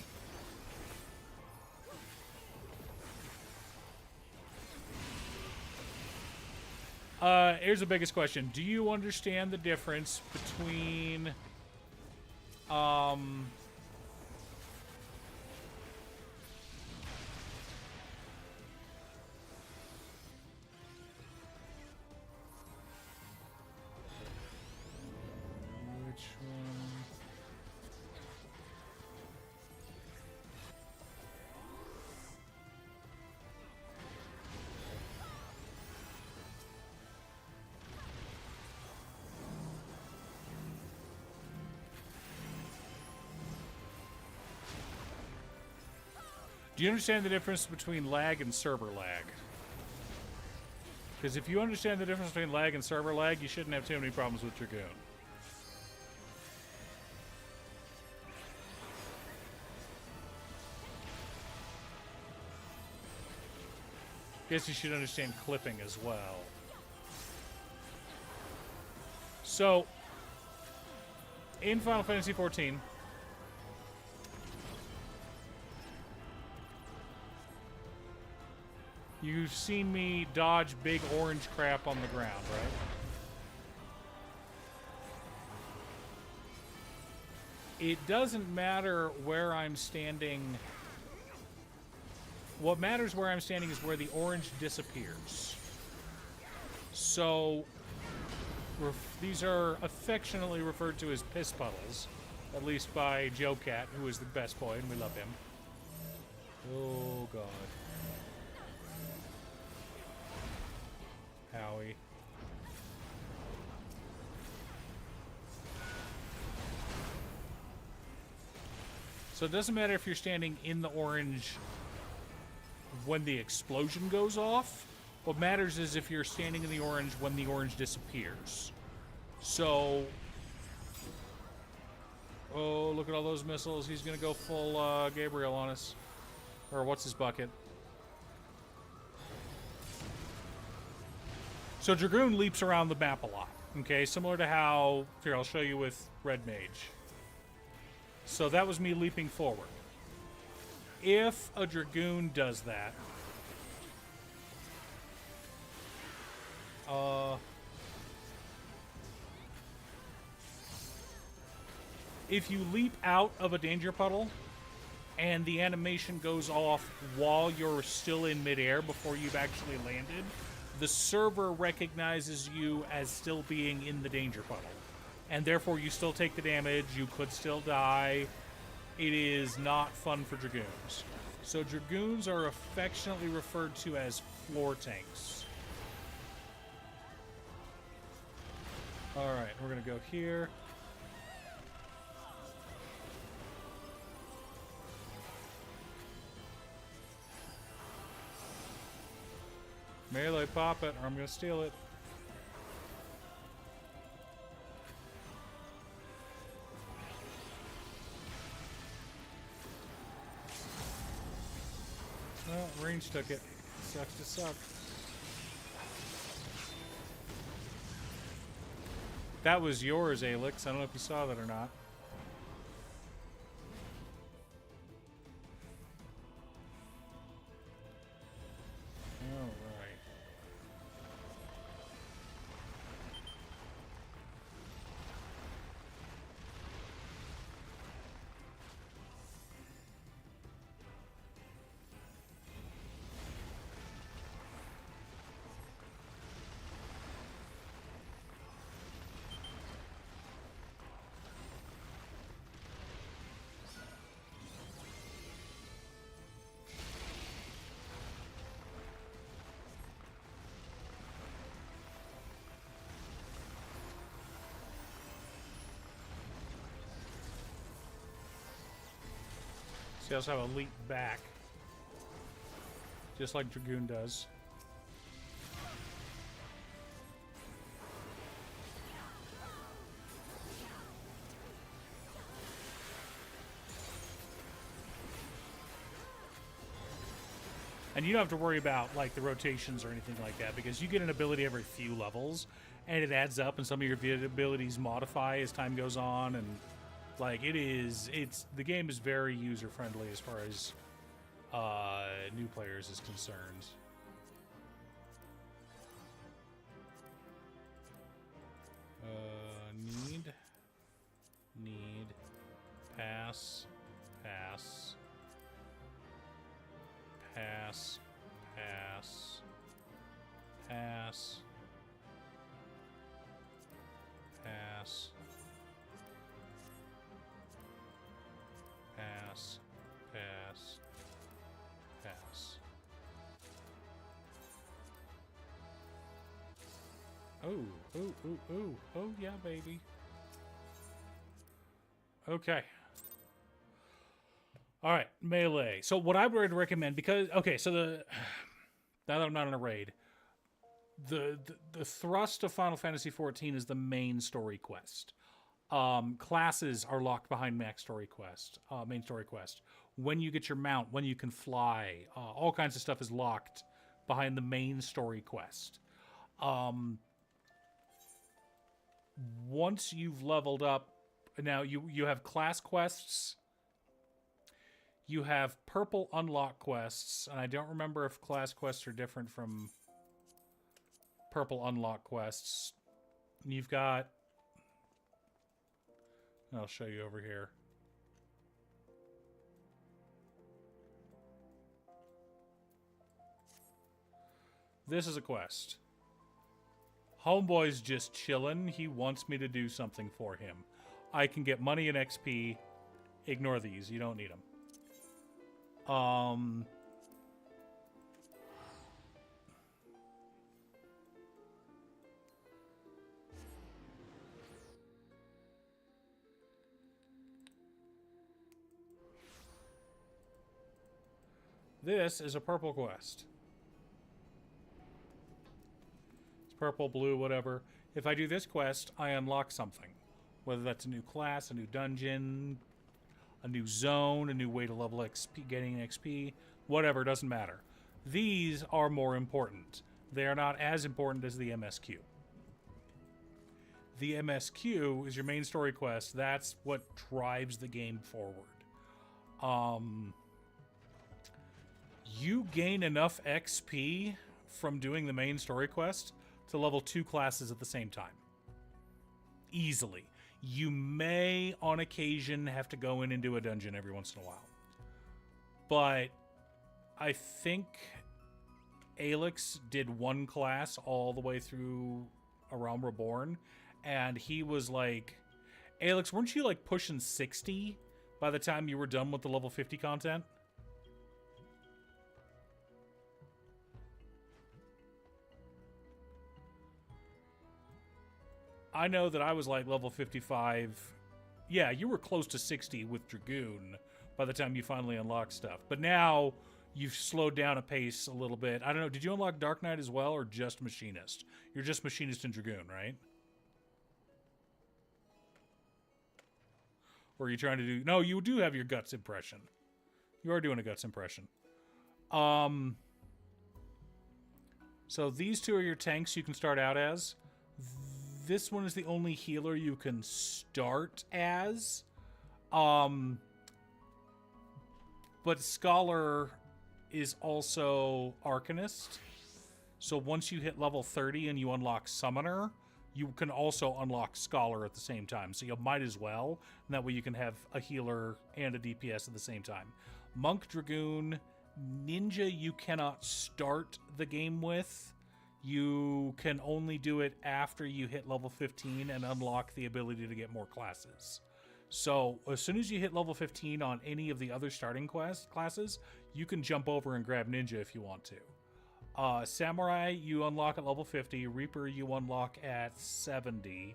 Here's the biggest question. Do you understand the difference between Do you understand the difference between lag and server lag? Because if you understand the difference between lag and server lag, you shouldn't have too many problems with Dragoon. Guess you should understand clipping as well. So, in Final Fantasy XIV, you've seen me dodge big orange crap on the ground, right? It doesn't matter where I'm standing. What matters where I'm standing is where the orange disappears. So, these are affectionately referred to as piss puddles, at least by Joe Cat, who is the best boy, and we love him. Oh, God. Howie. So it doesn't matter if you're standing in the orange when the explosion goes off. What matters is if you're standing in the orange when the orange disappears. So... Oh, look at all those missiles. He's going to go full Gabriel on us. Or what's his bucket? So Dragoon leaps around the map a lot. Okay, similar to how... Here, I'll show you with Red Mage. So that was me leaping forward. If a Dragoon does that... if you leap out of a danger puddle and the animation goes off while you're still in midair before you've actually landed, the server recognizes you as still being in the danger puddle. And therefore you still take the damage, you could still die. It is not fun for Dragoons. So Dragoons are affectionately referred to as floor tanks. Alright, we're gonna go here. Melee pop it, or I'm gonna steal it. Well, range took it. Sucks to suck. That was yours, Alex. I don't know if you saw that or not. You also have a leap back, just like Dragoon does. And you don't have to worry about like the rotations or anything like that, because you get an ability every few levels, and it adds up, and some of your abilities modify as time goes on, and like the game is very user friendly as far as new players is concerned. Need, pass, pass, pass, pass, pass, pass. Pass, pass, pass. Oh, yeah, baby. Okay. All right, melee. So what I would recommend, because okay, so the now that I'm not in a raid, the thrust of Final Fantasy XIV is the main story quest. Classes are locked behind main story quest. When you get your mount, when you can fly, all kinds of stuff is locked behind the main story quest. Once you've leveled up, now you have class quests. You have purple unlock quests, and I don't remember if class quests are different from purple unlock quests. You've got, I'll show you over here. This is a quest. Homeboy's just chilling. He wants me to do something for him. I can get money and XP. Ignore these. You don't need them. This is a purple quest. It's purple, blue, whatever. If I do this quest, I unlock something. Whether that's a new class, a new dungeon, a new zone, a new way to level XP, getting XP, whatever, doesn't matter. These are more important. They are not as important as the MSQ. The MSQ is your main story quest. That's what drives the game forward. You gain enough XP from doing the main story quest to level 2 classes at the same time. Easily. You may, on occasion, have to go in and do a dungeon every once in a while. But I think Alex did one class all the way through A Realm Reborn, and he was like, Alex, weren't you like pushing 60 by the time you were done with the level 50 content? I know that I was like level 55. Yeah, you were close to 60 with Dragoon by the time you finally unlocked stuff. But now you've slowed down a pace a little bit. I don't know, did you unlock Dark Knight as well or just Machinist? You're just Machinist and Dragoon, right? Or are you trying to do... No, you do have your Guts impression. You are doing a Guts impression. So these two are your tanks you can start out as. This one is the only healer you can start as. But Scholar is also Arcanist. So once you hit level 30 and you unlock Summoner, you can also unlock Scholar at the same time. So you might as well. And that way you can have a healer and a DPS at the same time. Monk, Dragoon, Ninja you cannot start the game with. You can only do it after you hit level 15 and unlock the ability to get more classes. So as soon as you hit level 15 on any of the other starting classes, you can jump over and grab Ninja if you want to. Samurai, you unlock at level 50. Reaper, you unlock at 70.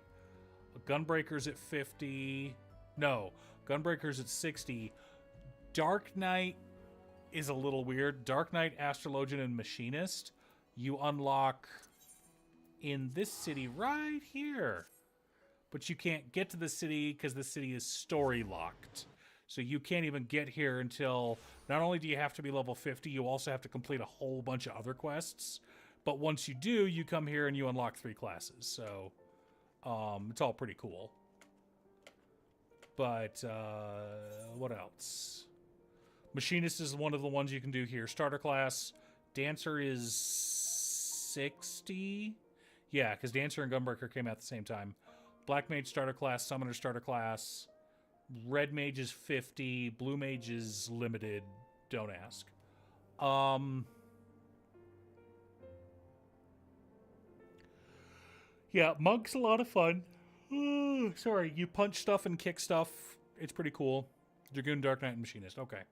Gunbreaker's at 50. No, Gunbreaker's at 60. Dark Knight is a little weird. Dark Knight, Astrologian, and Machinist you unlock in this city right here. But you can't get to the city because the city is story locked. So you can't even get here until, not only do you have to be level 50, you also have to complete a whole bunch of other quests. But once you do, you come here and you unlock 3 classes. So it's all pretty cool. But what else? Machinist is one of the ones you can do here. Starter class. Dancer is 60. Yeah, because Dancer and Gunbreaker came out at the same time. Black Mage starter class, Summoner starter class. Red Mage is 50. Blue Mage is limited. Don't ask. Yeah, Monk's a lot of fun. Sorry, you punch stuff and kick stuff. It's pretty cool. Dragoon, Dark Knight, and Machinist. Okay.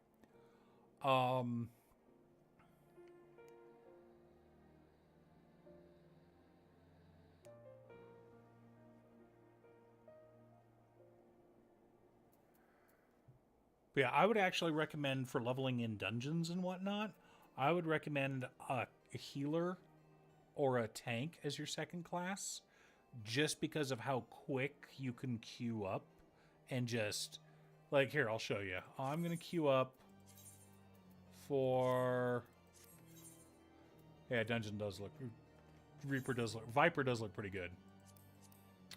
But yeah, I would actually recommend for leveling in dungeons and whatnot, I would recommend a healer or a tank as your second class, just because of how quick you can queue up and just, like, here, I'll show you. I'm going to queue up for, yeah, dungeon does look, Viper does look pretty good.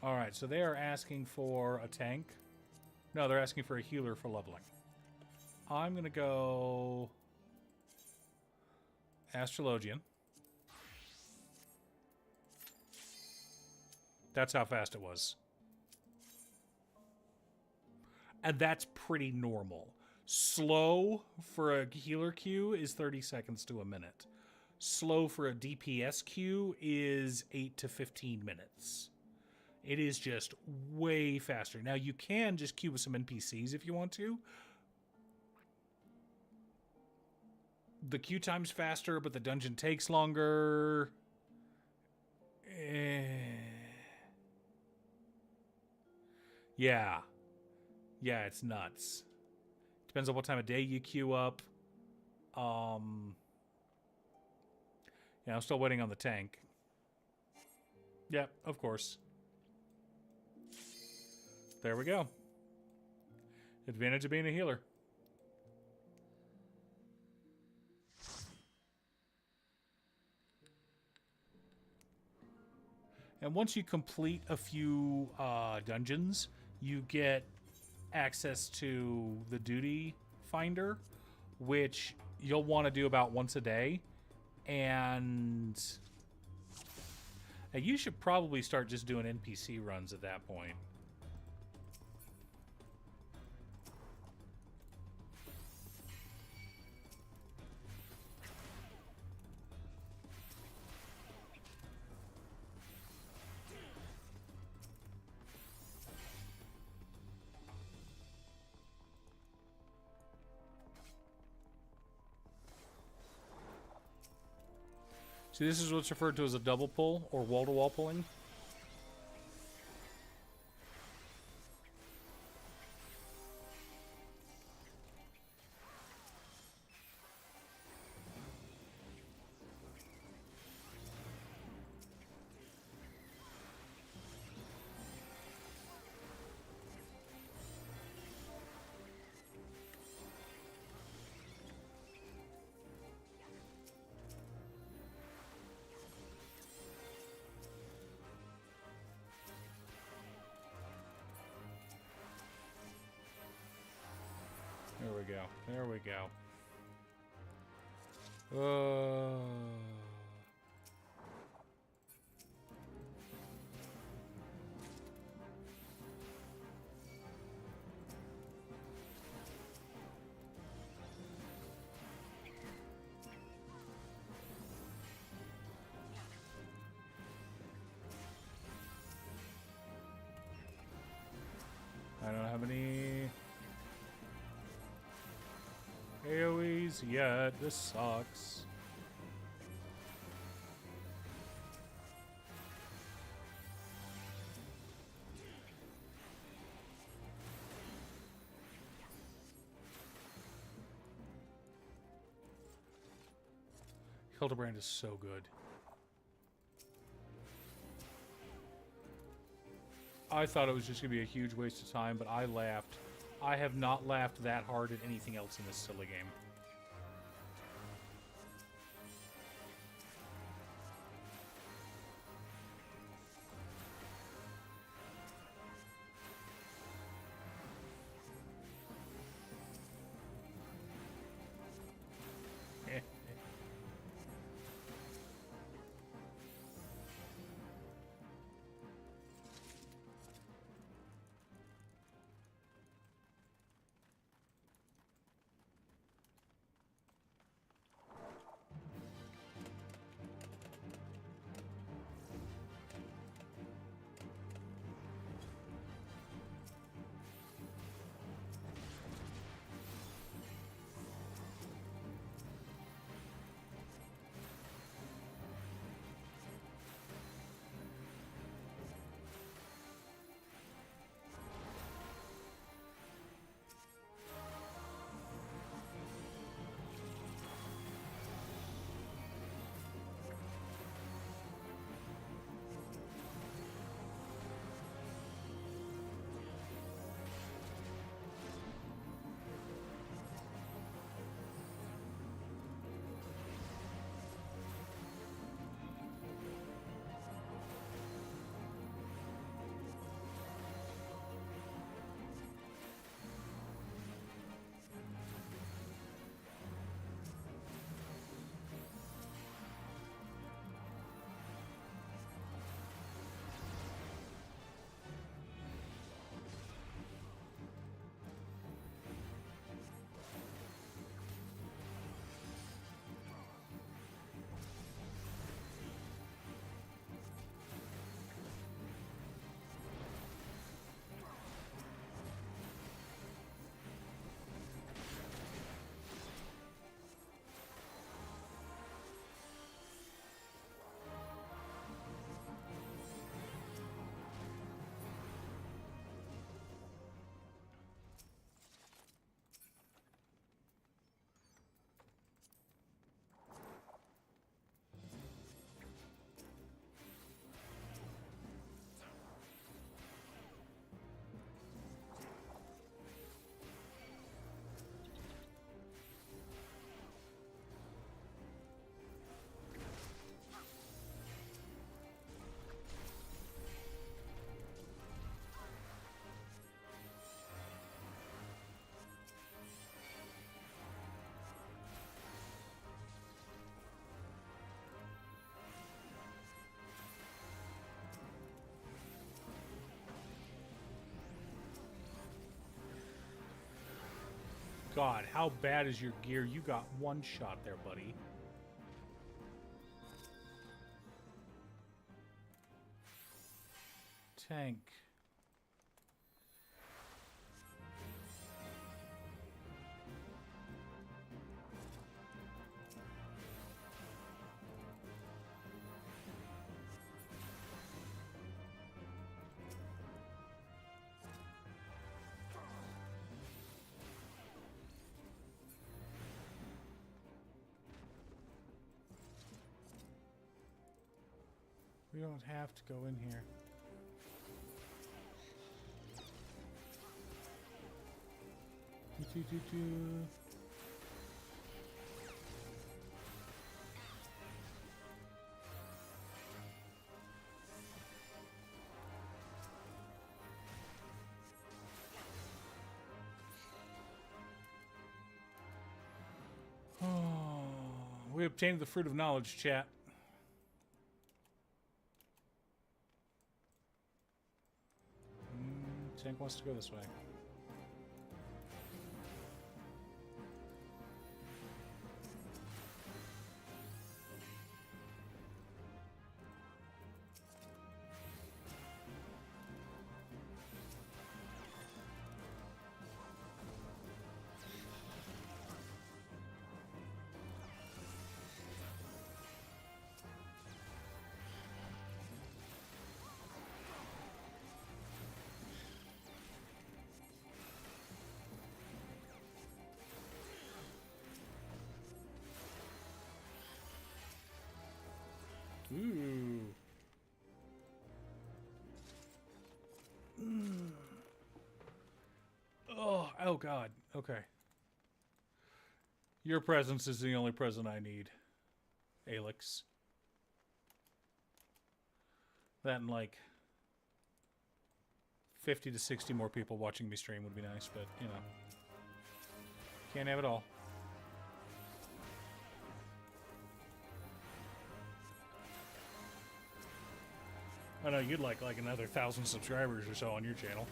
All right, so they are asking for a tank. No, they're asking for a healer for leveling. I'm going to go Astrologian. That's how fast it was. And that's pretty normal. Slow for a healer queue is 30 seconds to a minute. Slow for a DPS queue is 8 to 15 minutes. It is just way faster. Now, you can just queue with some NPCs if you want to. The queue time's faster, but the dungeon takes longer. Yeah. Yeah, it's nuts. Depends on what time of day you queue up. Yeah, I'm still waiting on the tank. Yep, of course. There we go. Advantage of being a healer. And once you complete a few dungeons, you get access to the duty finder, which you'll want to do about once a day. And you should probably start just doing NPC runs at that point. See, this is what's referred to as a double pull or wall-to-wall pulling. There we go. There we go. I don't have any AoEs yet. This sucks. Hildebrand is so good. I thought it was just going to be a huge waste of time, but I laughed. I have not laughed that hard at anything else in this silly game. God, how bad is your gear? You got one shot there, buddy. Tank. We don't have to go in here. Oh, we obtained the fruit of knowledge, chat. Tank wants to go this way. Ooh. Oh, God. Okay. Your presence is the only present I need, Alex. That and like 50 to 60 more people watching me stream would be nice, but you know, can't have it all. I know you'd like another 1,000 subscribers or so on your channel.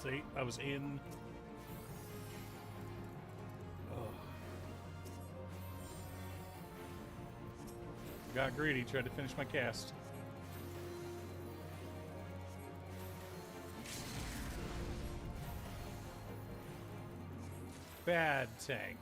See, I was in. Oh. Got greedy, tried to finish my cast. Bad tank.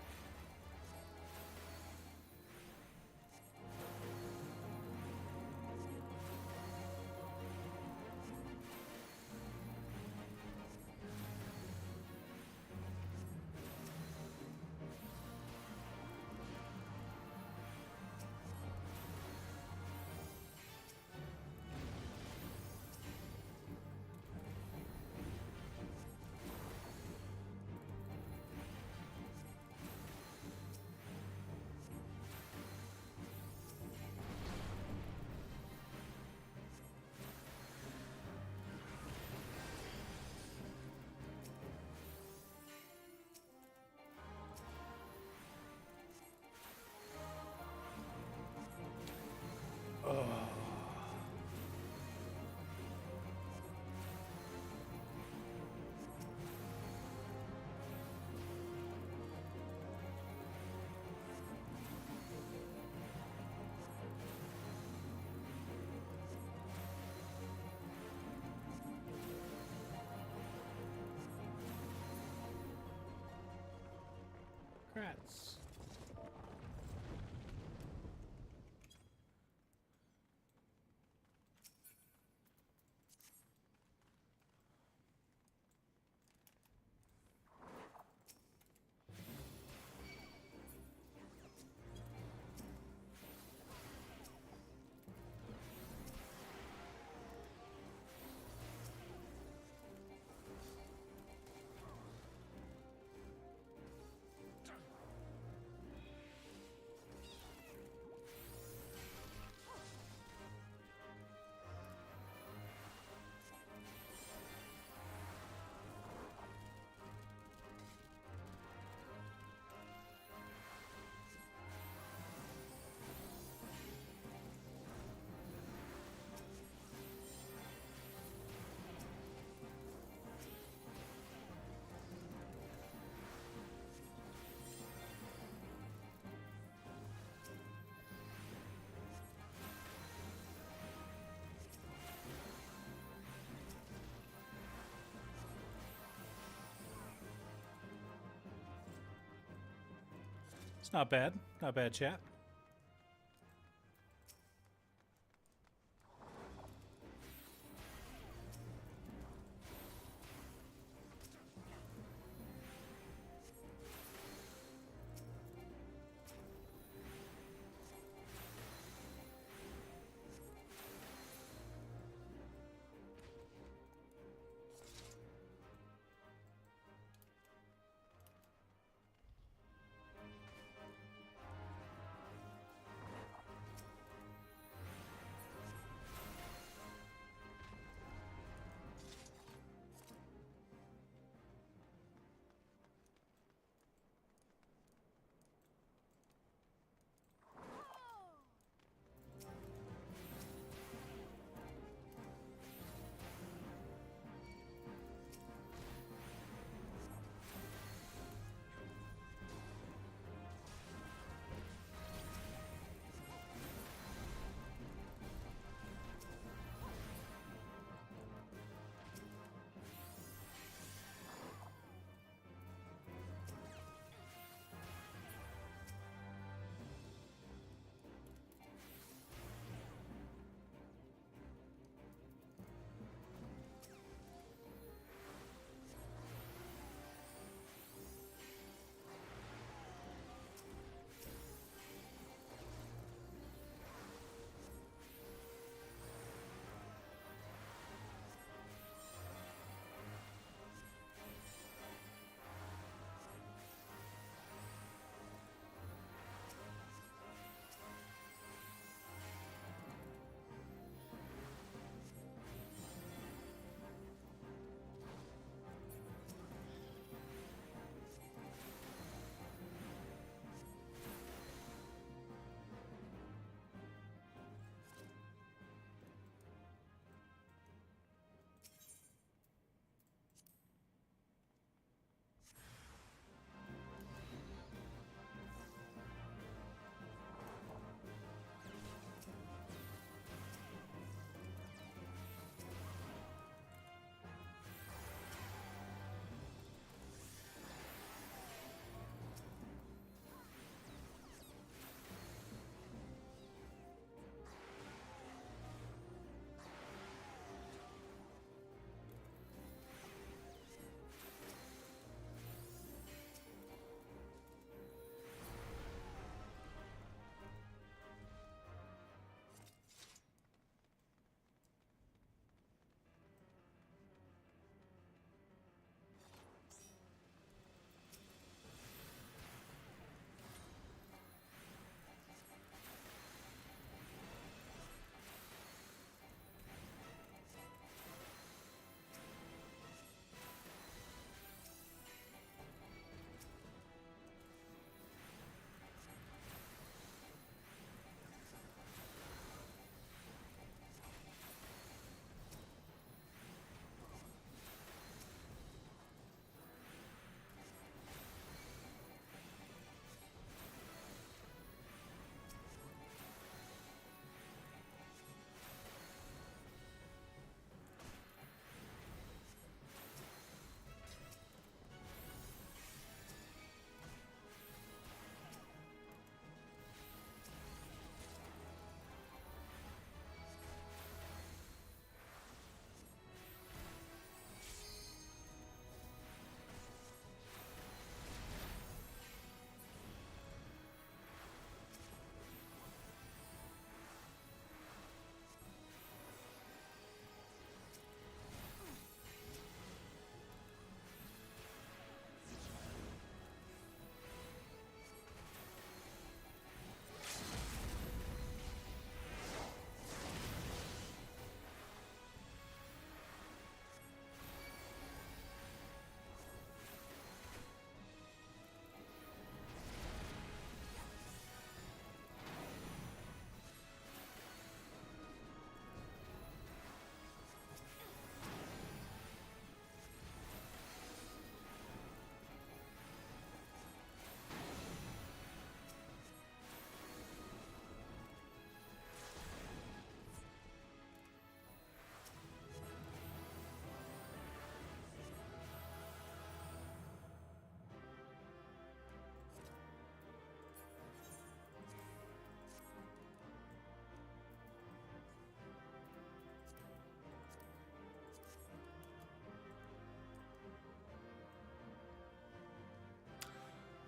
It's not bad. Not bad, chat.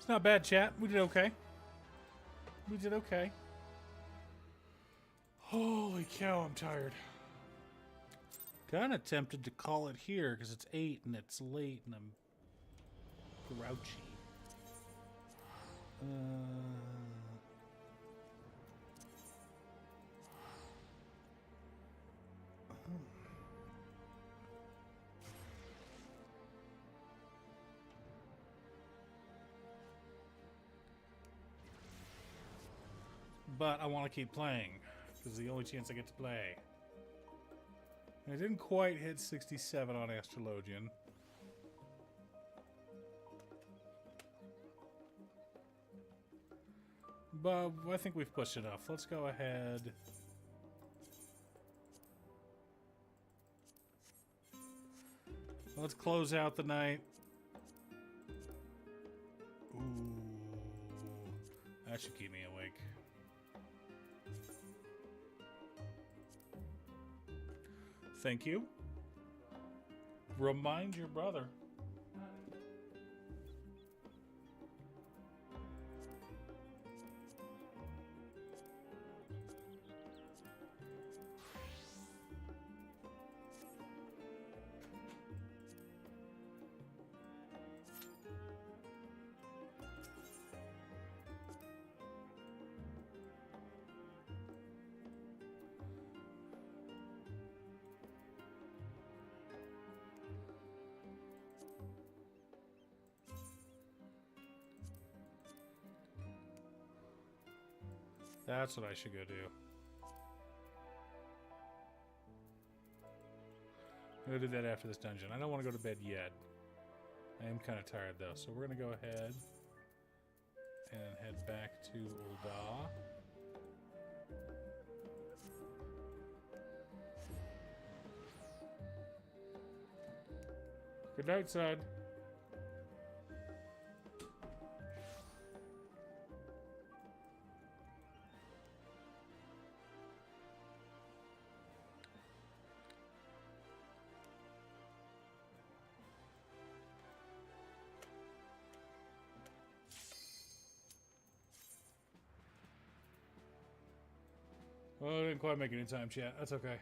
It's not bad, chat. We did okay. We did okay. Holy cow, I'm tired. Kind of tempted to call it here because it's 8 and it's late and I'm grouchy. But I want to keep playing because it's the only chance I get to play. I didn't quite hit 67 on Astrologian. But I think we've pushed enough. Let's go ahead. Let's close out the night. Ooh. That should keep me awake. Thank you. Remind your brother. That's what I should go do. I'm going to do that after this dungeon. I don't want to go to bed yet. I am kind of tired though, so we're going to go ahead and head back to Ul'dah. Good night, son. Well, I didn't quite make it in time, chat. That's okay.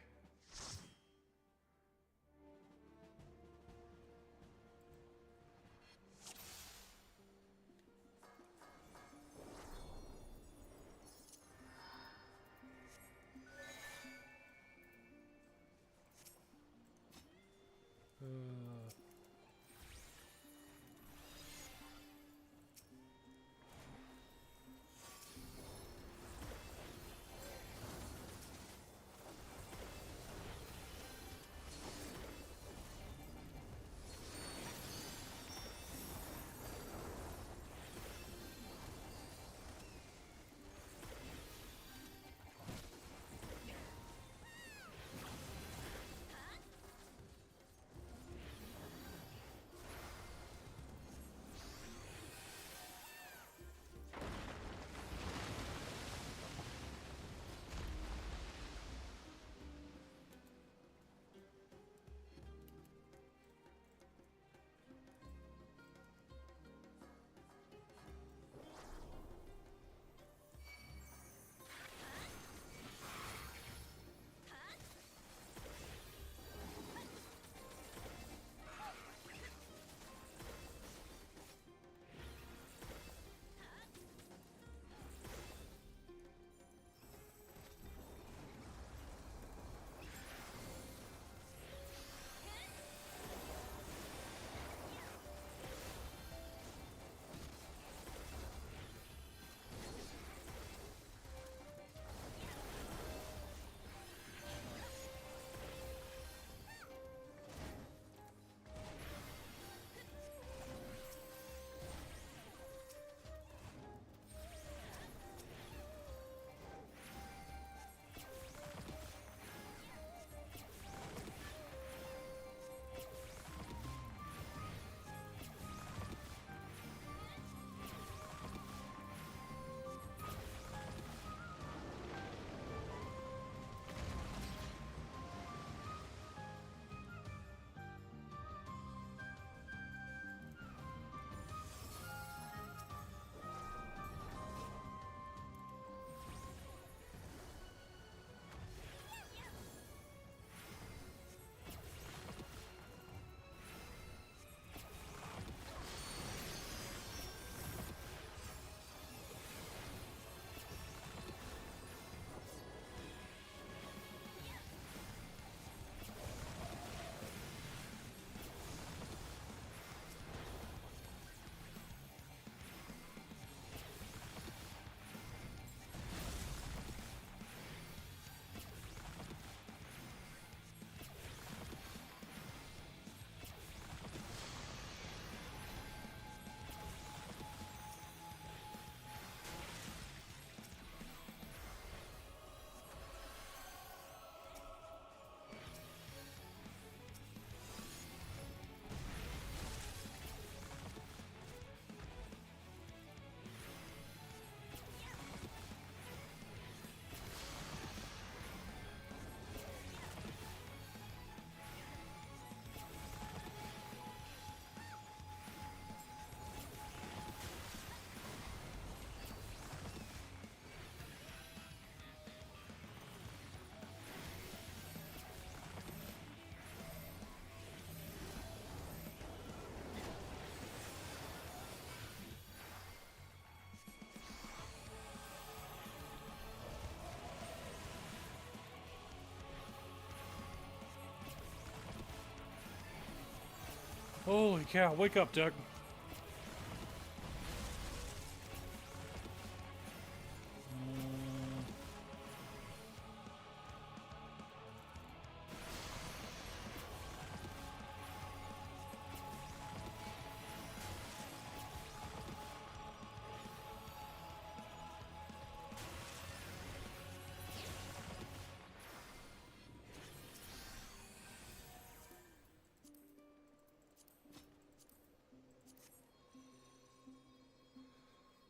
Holy cow, wake up, Doug.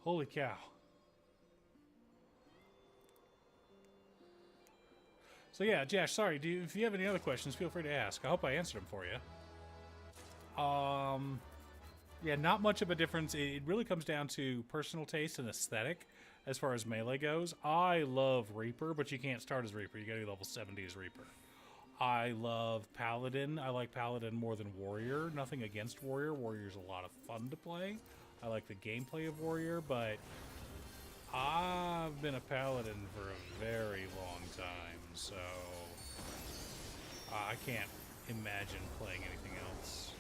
Holy cow. So yeah, Josh, sorry, if you have any other questions, feel free to ask. I hope I answered them for you. Yeah, not much of a difference. It really comes down to personal taste and aesthetic as far as melee goes. I love Reaper, but you can't start as Reaper. You gotta be level 70 as Reaper. I love Paladin. I like Paladin more than Warrior. Nothing against Warrior. Warrior's a lot of fun to play. I like the gameplay of Warrior, but I've been a Paladin for a very long time, so I can't imagine playing anything else.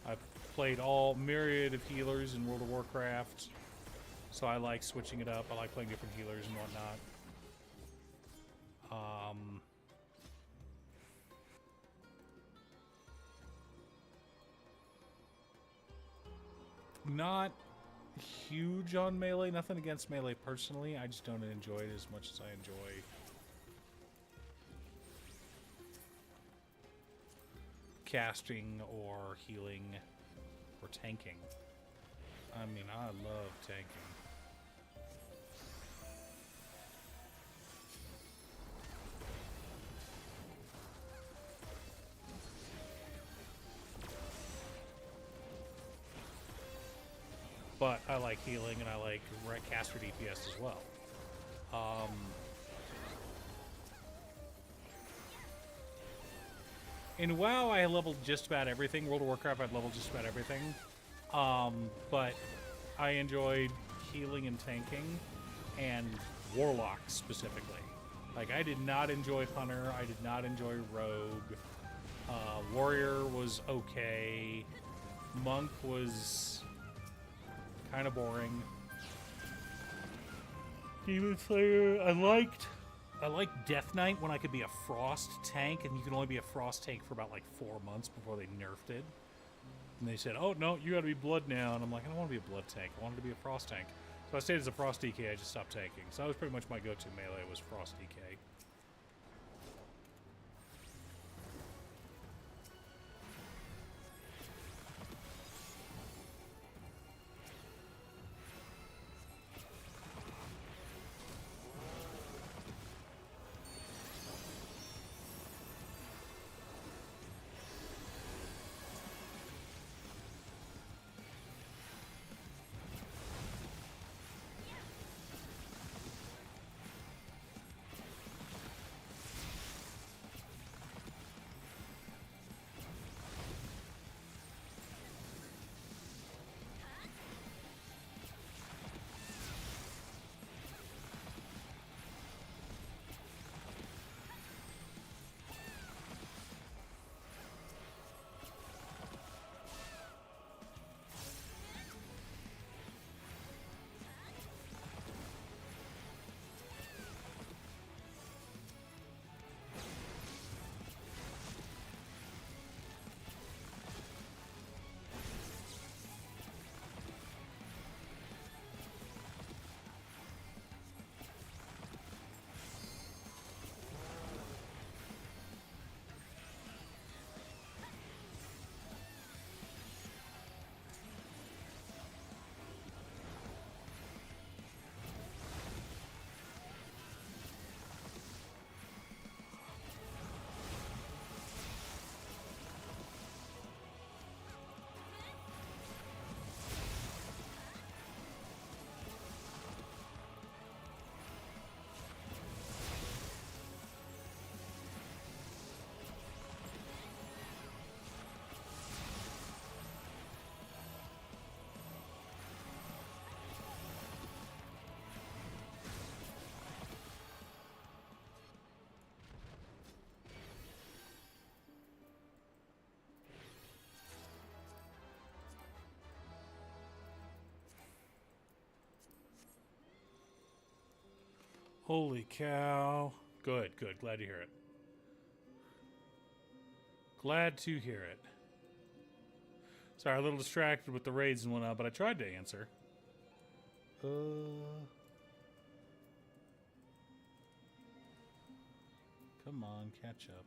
I've played all myriad of healers in World of Warcraft, so I like switching it up. I like playing different healers and whatnot. Not huge on melee. Nothing against melee personally. I just don't enjoy it as much as I enjoy casting or healing or tanking. I mean, I love tanking. But I like healing and I like caster DPS as well. In WoW, I leveled just about everything. World of Warcraft, I'd leveled just about everything. But I enjoyed healing and tanking, and Warlock specifically. Like, I did not enjoy Hunter. I did not enjoy Rogue. Warrior was okay. Monk was kind of boring. Demon Slayer, I liked Death Knight when I could be a Frost tank, and you can only be a Frost tank for about like 4 months before they nerfed it. And they said, oh no, you gotta be Blood now. And I'm like, I don't want to be a Blood tank. I wanted to be a Frost tank. So I stayed as a Frost DK, I just stopped tanking. So that was pretty much my go-to melee was Frost DK. Holy cow. Good, good. Glad to hear it. Glad to hear it. Sorry, a little distracted with the raids and whatnot, but I tried to answer. Come on, catch up.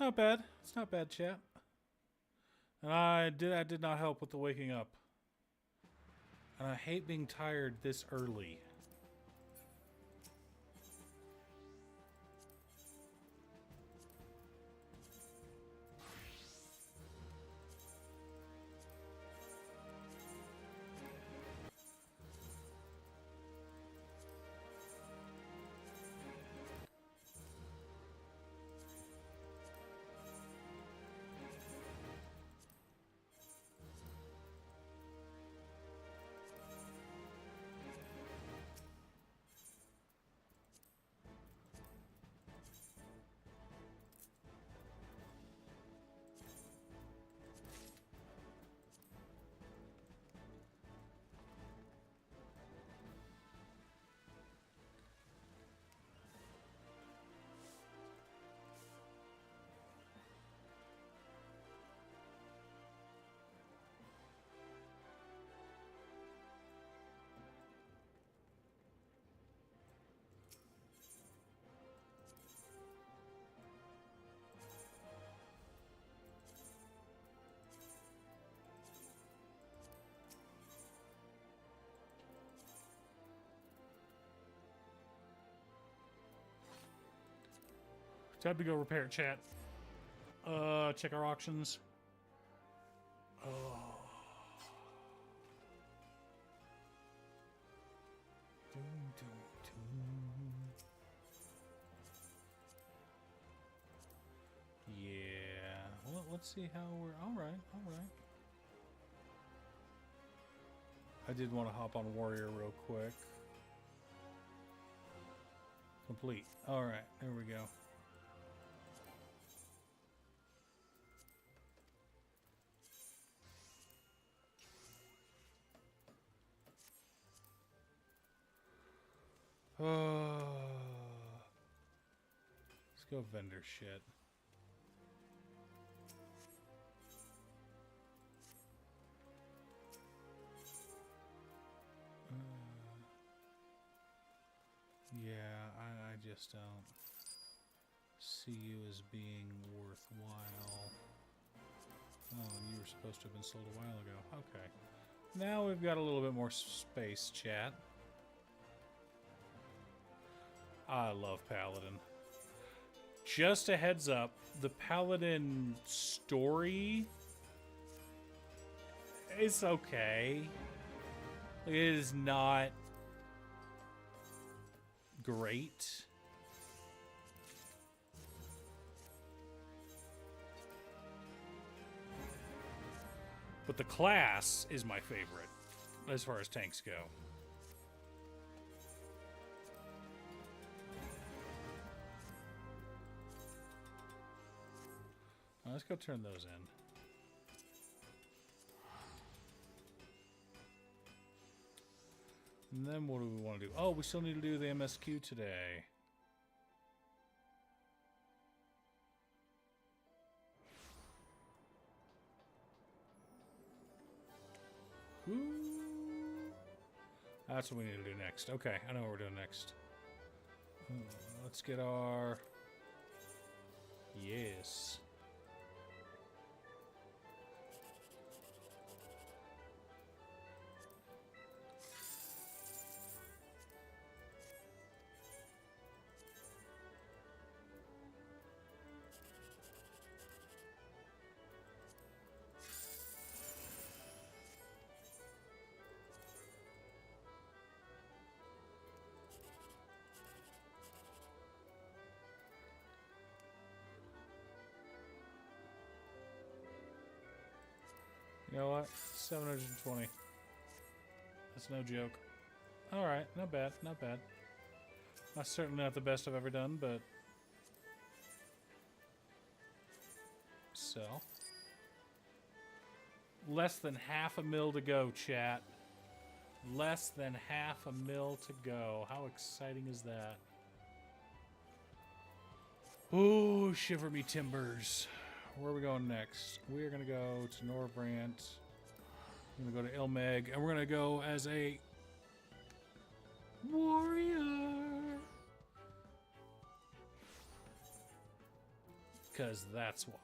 It's not bad. It's not bad, chat. And I did not help with the waking up. And I hate being tired this early. Time to go repair, chat. Check our auctions. Oh. Dun, dun, dun. Yeah. Well, let's see how we're... Alright, alright. I did want to hop on Warrior real quick. Complete. Alright, there we go. Let's go vendor shit. Yeah, I just don't see you as being worthwhile. Oh, you were supposed to have been sold a while ago. Okay. Now we've got a little bit more space, chat. I love Paladin. Just a heads up, the Paladin story is okay. It is not great. But the class is my favorite as far as tanks go. Let's go turn those in. And then what do we want to do? Oh, we still need to do the MSQ today. Ooh. That's what we need to do next. Okay, I know what we're doing next. Let's get our... Yes. You know what? 720. That's no joke. Alright, not bad, not bad. That's certainly not the best I've ever done, but... Sell. Less than half a mil to go, chat. Less than half a mil to go. How exciting is that? Ooh, shiver me timbers. Where are we going next? We are going to go to Norbrant. We're going to go to Ilmeg. And we're going to go as a warrior. Because that's why.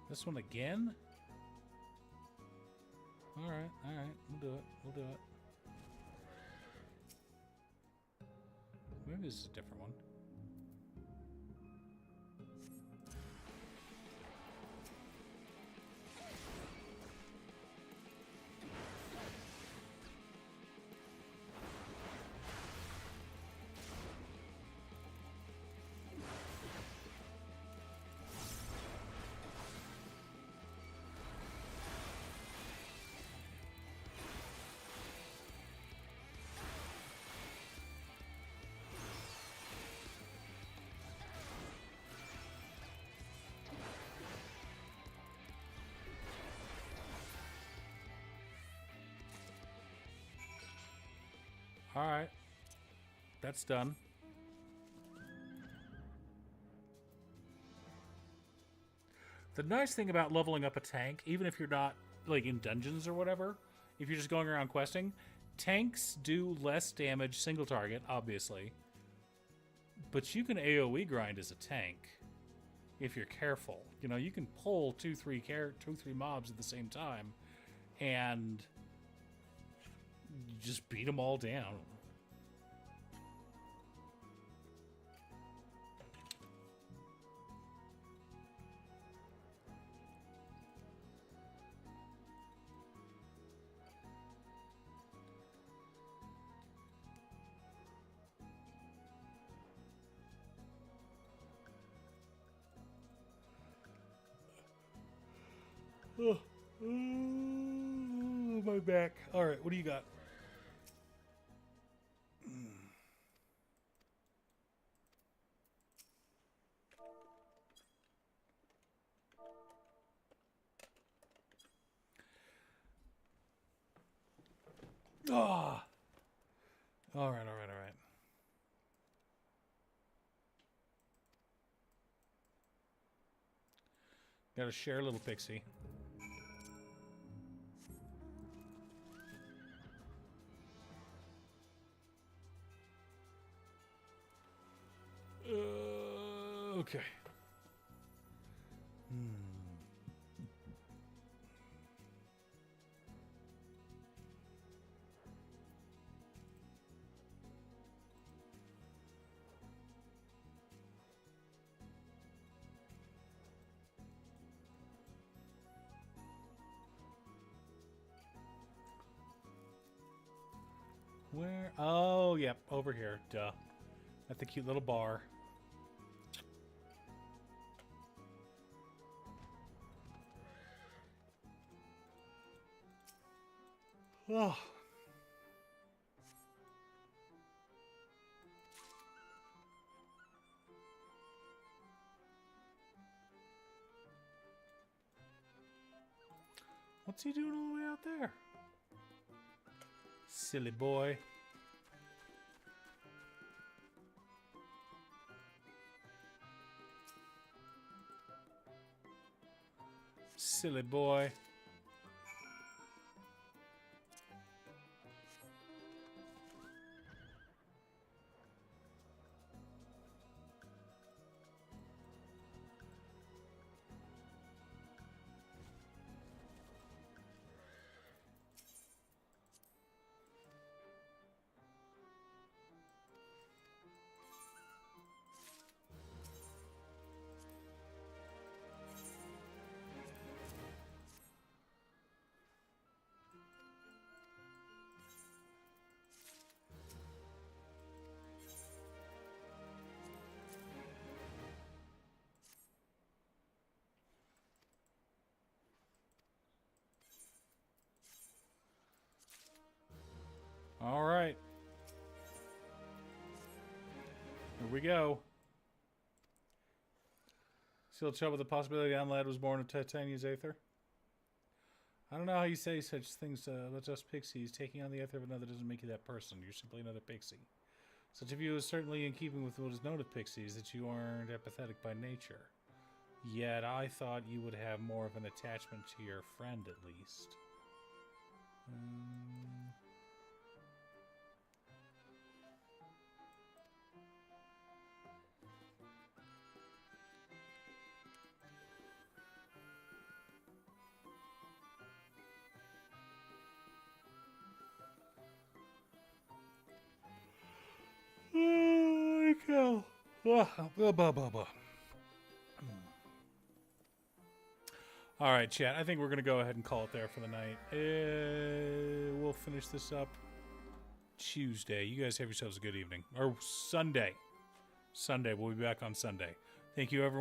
This one again? Alright, we'll do it. We'll do it. Maybe this is a different one. Alright. That's done. The nice thing about leveling up a tank, even if you're not, like, in dungeons or whatever, if you're just going around questing, tanks do less damage single target, obviously. But you can AoE grind as a tank if you're careful. You know, you can pull 2-3 mobs at the same time and just beat them all down. Oh, my back. All right, what do you got? Oh. All right. Got to share a little pixie. Okay. Where? Oh, yep, over here. Duh. At the cute little bar. Oh. What's he doing all the way out there? Silly boy. Silly boy. All right. Here we go. Still trouble with the possibility Unlad was born of Titania's Aether? I don't know how you say such things about just pixies. Taking on the Aether of another doesn't make you that person. You're simply another pixie. Such a view is certainly in keeping with what is known of pixies, that you aren't empathetic by nature. Yet I thought you would have more of an attachment to your friend, at least. All right, chat. I think we're going to go ahead and call it there for the night. We'll finish this up Tuesday. You guys have yourselves a good evening. Or Sunday. Sunday. We'll be back on Sunday. Thank you, everyone.